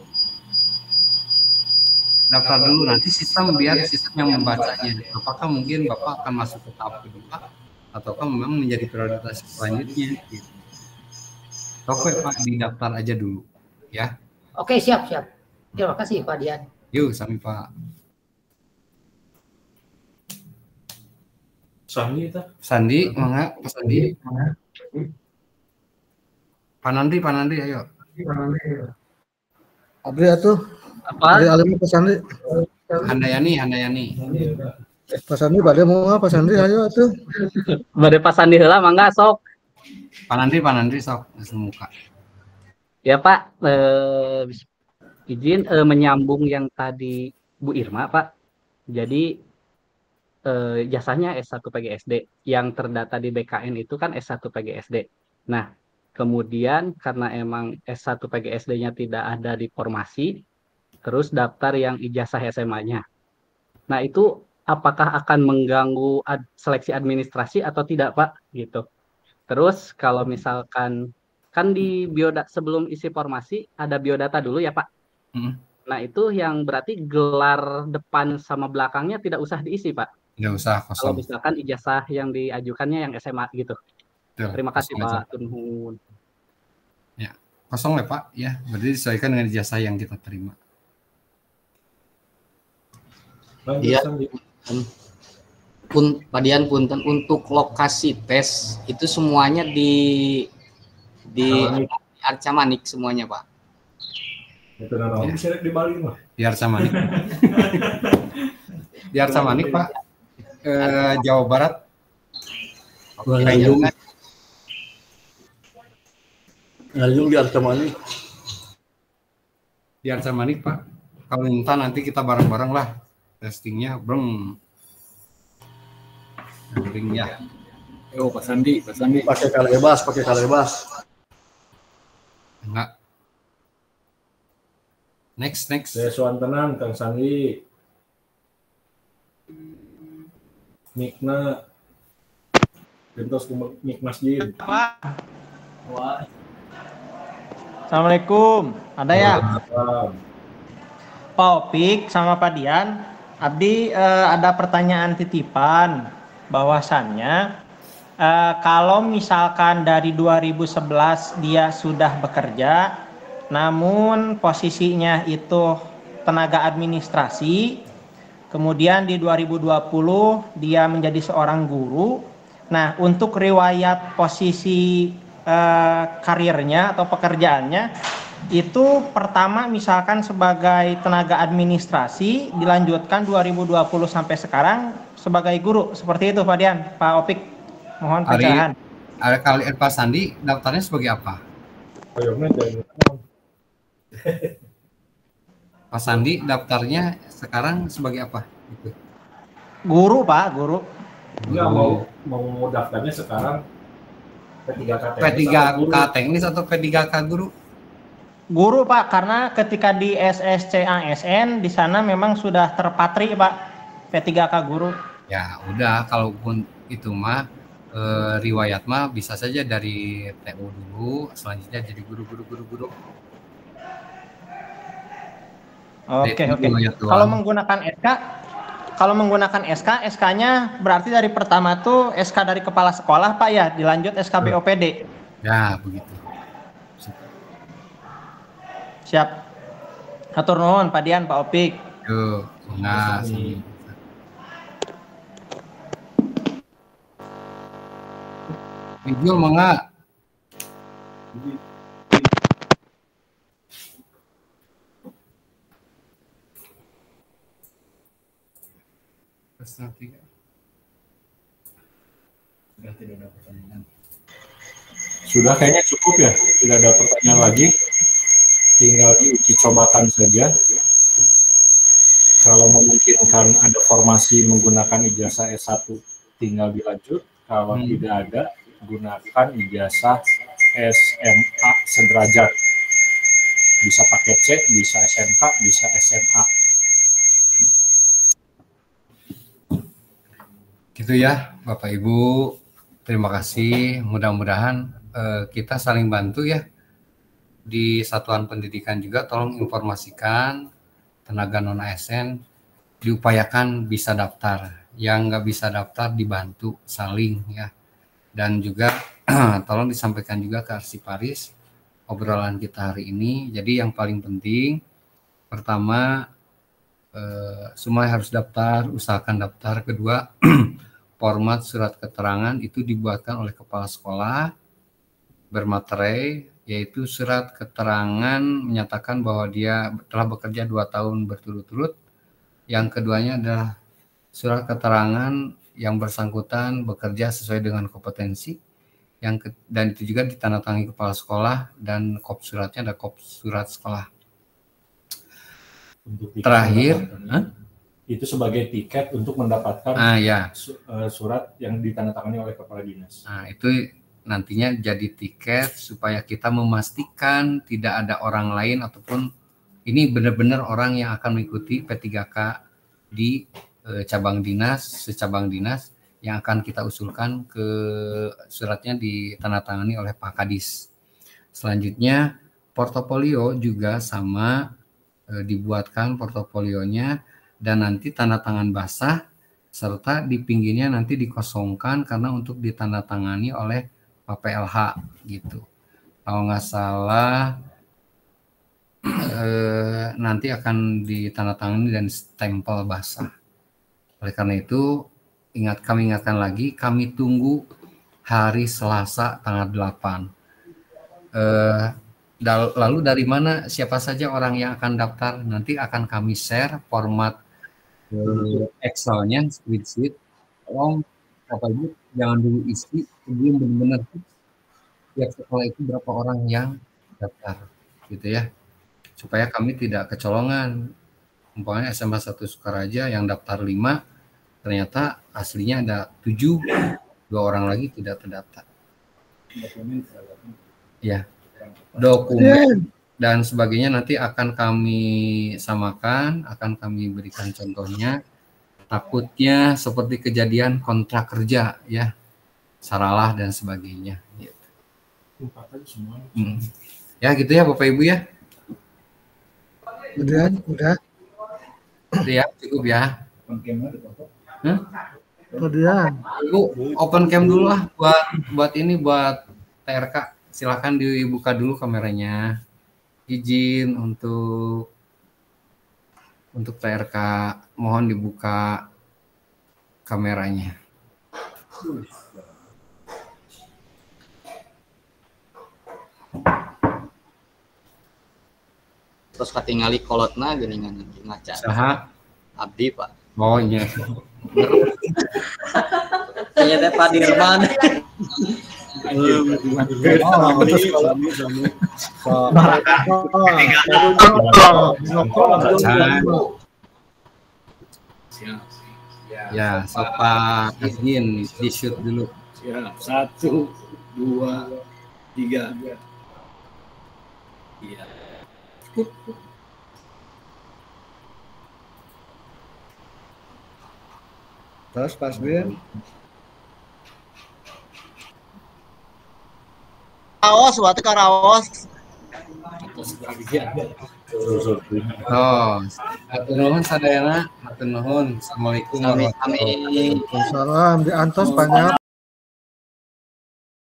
S1: Daftar dulu, nanti biar sistem yang membacanya. Apakah mungkin Bapak akan masuk ke tahap kedua ataukah memang menjadi prioritas selanjutnya gitu. Oke Pak, didaftar aja dulu ya.
S18: Oke, siap. Terima kasih Pak Dian.
S1: Yuk, sami Pak. Sandi, mangga Pak Sandi. Pak Nandi, ayo.
S10: Abri atuh.
S8: Apa?
S10: Abri alim Pak Sandi.
S1: Handayani.
S10: Pak Sandi bade mau Pak Sandi ayo atuh.
S8: Bade Pak Sandi heula mangga sok.
S1: Pak Nandi sok muka.
S8: Ya Pak, izin menyambung yang tadi Bu Irma Pak. Jadi jasanya S1 PGSD yang terdata di BKN itu kan S1 PGSD. Nah, kemudian karena emang S1 PGSD-nya tidak ada di formasi, terus daftar yang ijazah SMA-nya. Nah, itu apakah akan mengganggu seleksi administrasi atau tidak, Pak? Gitu. Terus kalau misalkan kan di biodata sebelum isi formasi ada biodata dulu ya, Pak. Nah, itu yang berarti gelar depan sama belakangnya tidak usah diisi, Pak.
S1: Tidak usah, kosong.
S8: Kalau misalkan ijazah yang diajukannya yang SMA gitu.
S1: Betul,
S8: terima kasih Pak.
S1: Tunhun. Ya, kosong ya Pak. Ya, berarti disesuaikan dengan ijazah yang kita terima.
S11: Iya. Pak Dian punten, untuk lokasi tes itu semuanya di Di Arca Manik semuanya, Pak.
S3: Itu nama bisa di Bali mah.
S1: Di Arca Manik. Di Arca Manik, Pak. Jawa Barat.
S12: Ngajung di Arca Manik.
S1: Di Arca Manik, Pak. Kalau minta nanti kita bareng-bareng lah testingnya, breng. Ring ya.
S3: Yo, Pak Sandi.
S12: Pakai kalebas.
S1: Enggak. Next.
S3: Saya Suantenan, Kang Sandi. Nikna. Bentos ke Nik Masjid.
S4: Assalamualaikum. Ada ya? Pak Opik sama Pak Dian. Abdi ada pertanyaan titipan. Bahwasannya kalau misalkan dari 2011 dia sudah bekerja, namun posisinya itu tenaga administrasi, kemudian di 2020 dia menjadi seorang guru. Nah, untuk riwayat posisi karirnya atau pekerjaannya, itu pertama misalkan sebagai tenaga administrasi, dilanjutkan 2020 sampai sekarang sebagai guru, seperti itu Pak Dian, Pak Opik, mohon pencerahan.
S1: Kali Pak Sandi daftarnya sebagai apa? Pak Sandi daftarnya sekarang sebagai apa? Gitu.
S4: Guru Pak, guru.
S3: Enggak, mau daftarnya sekarang P3K
S1: teknis atau P3K guru?
S4: Guru Pak, karena ketika di SSCASN di sana memang sudah terpatri Pak, P3K guru.
S1: Ya udah, kalaupun itu mah riwayat mah bisa saja dari TU dulu, selanjutnya jadi guru.
S4: Oke. Kalau menggunakan SK-nya berarti dari pertama tuh SK dari kepala sekolah Pak ya, dilanjut SK BOPD.
S1: Ya begitu.
S4: Siap. Hatur nuhun Pak Dian, Pak Opik.
S1: Yo, makasih. Video mangga.
S3: Sudah kayaknya cukup ya, tidak ada pertanyaan lagi. Tinggal diuji cobakan saja. Kalau memungkinkan ada formasi menggunakan ijazah S1, tinggal dilanjut. Kalau tidak ada, gunakan ijazah SMA sederajat. Bisa pakai C, bisa SMK, bisa SMA.
S1: Gitu ya, Bapak Ibu. Terima kasih. Mudah-mudahan kita saling bantu ya. Di satuan pendidikan juga tolong informasikan tenaga non-ASN diupayakan bisa daftar. Yang nggak bisa daftar dibantu saling ya. Dan juga tolong disampaikan juga ke Arsiparis obrolan kita hari ini. Jadi yang paling penting pertama semua harus daftar, usahakan daftar. Kedua, format surat keterangan itu dibuatkan oleh kepala sekolah bermaterai, yaitu surat keterangan menyatakan bahwa dia telah bekerja 2 tahun berturut-turut. Yang keduanya adalah surat keterangan yang bersangkutan bekerja sesuai dengan kompetensi. Dan itu juga ditandatangani kepala sekolah dan kop suratnya ada kop surat sekolah. Terakhir,
S3: itu sebagai tiket untuk mendapatkan surat yang ditandatangani oleh kepala dinas.
S1: Nah, itu nantinya jadi tiket supaya kita memastikan tidak ada orang lain ataupun ini benar-benar orang yang akan mengikuti P3K di cabang dinas, secabang dinas yang akan kita usulkan ke suratnya ditandatangani oleh Pak Kadis. Selanjutnya portofolio juga sama, dibuatkan portofolionya dan nanti tanda tangan basah serta di pinggirnya nanti dikosongkan karena untuk ditandatangani oleh Pak PLH gitu. Kalau nggak salah nanti akan ditandatangani dan stempel basah. Oleh karena itu kami ingatkan lagi, kami tunggu hari Selasa tanggal 8. Lalu dari mana siapa saja orang yang akan daftar, nanti akan kami share format Excel-nya, spreadsheet. Tolong Bapak Ibu jangan dulu isi sebelum benar-benar tiap sekolah itu berapa orang yang daftar, gitu ya, supaya kami tidak kecolongan. Umpamanya SMA 1 Sukaraja yang daftar 5, ternyata aslinya ada 7, 2 orang lagi tidak terdaftar. Ya, dokumen dan sebagainya nanti akan kami samakan, akan kami berikan contohnya. Takutnya seperti kejadian kontrak kerja ya, saralah dan sebagainya. Gitu. Ya gitu ya Bapak Ibu ya.
S10: Udah.
S1: Ya cukup ya.
S10: Udah.
S1: Ibu open cam dulu lah buat TRK. Silakan dibuka dulu kameranya. Izin untuk TRK, mohon dibuka kameranya.
S11: Terus katingali kolotna geuningan ngaca.
S1: Saha?
S11: Abdi, Pak.
S1: Oh iya.
S11: Kayaknya teh Pak Dirman.
S1: Ya, Pak izin di shoot dulu.
S6: Siap. 1, 2, 3. Iya.
S10: Terus Pak Bin.
S15: Aos, waktu karaos.
S1: Oh, hatur nuhun sadayana, hatur nuhun. Assalamualaikum warahmatullahi wabarakatuh.
S10: Waalaikumsalam, diantos banyak.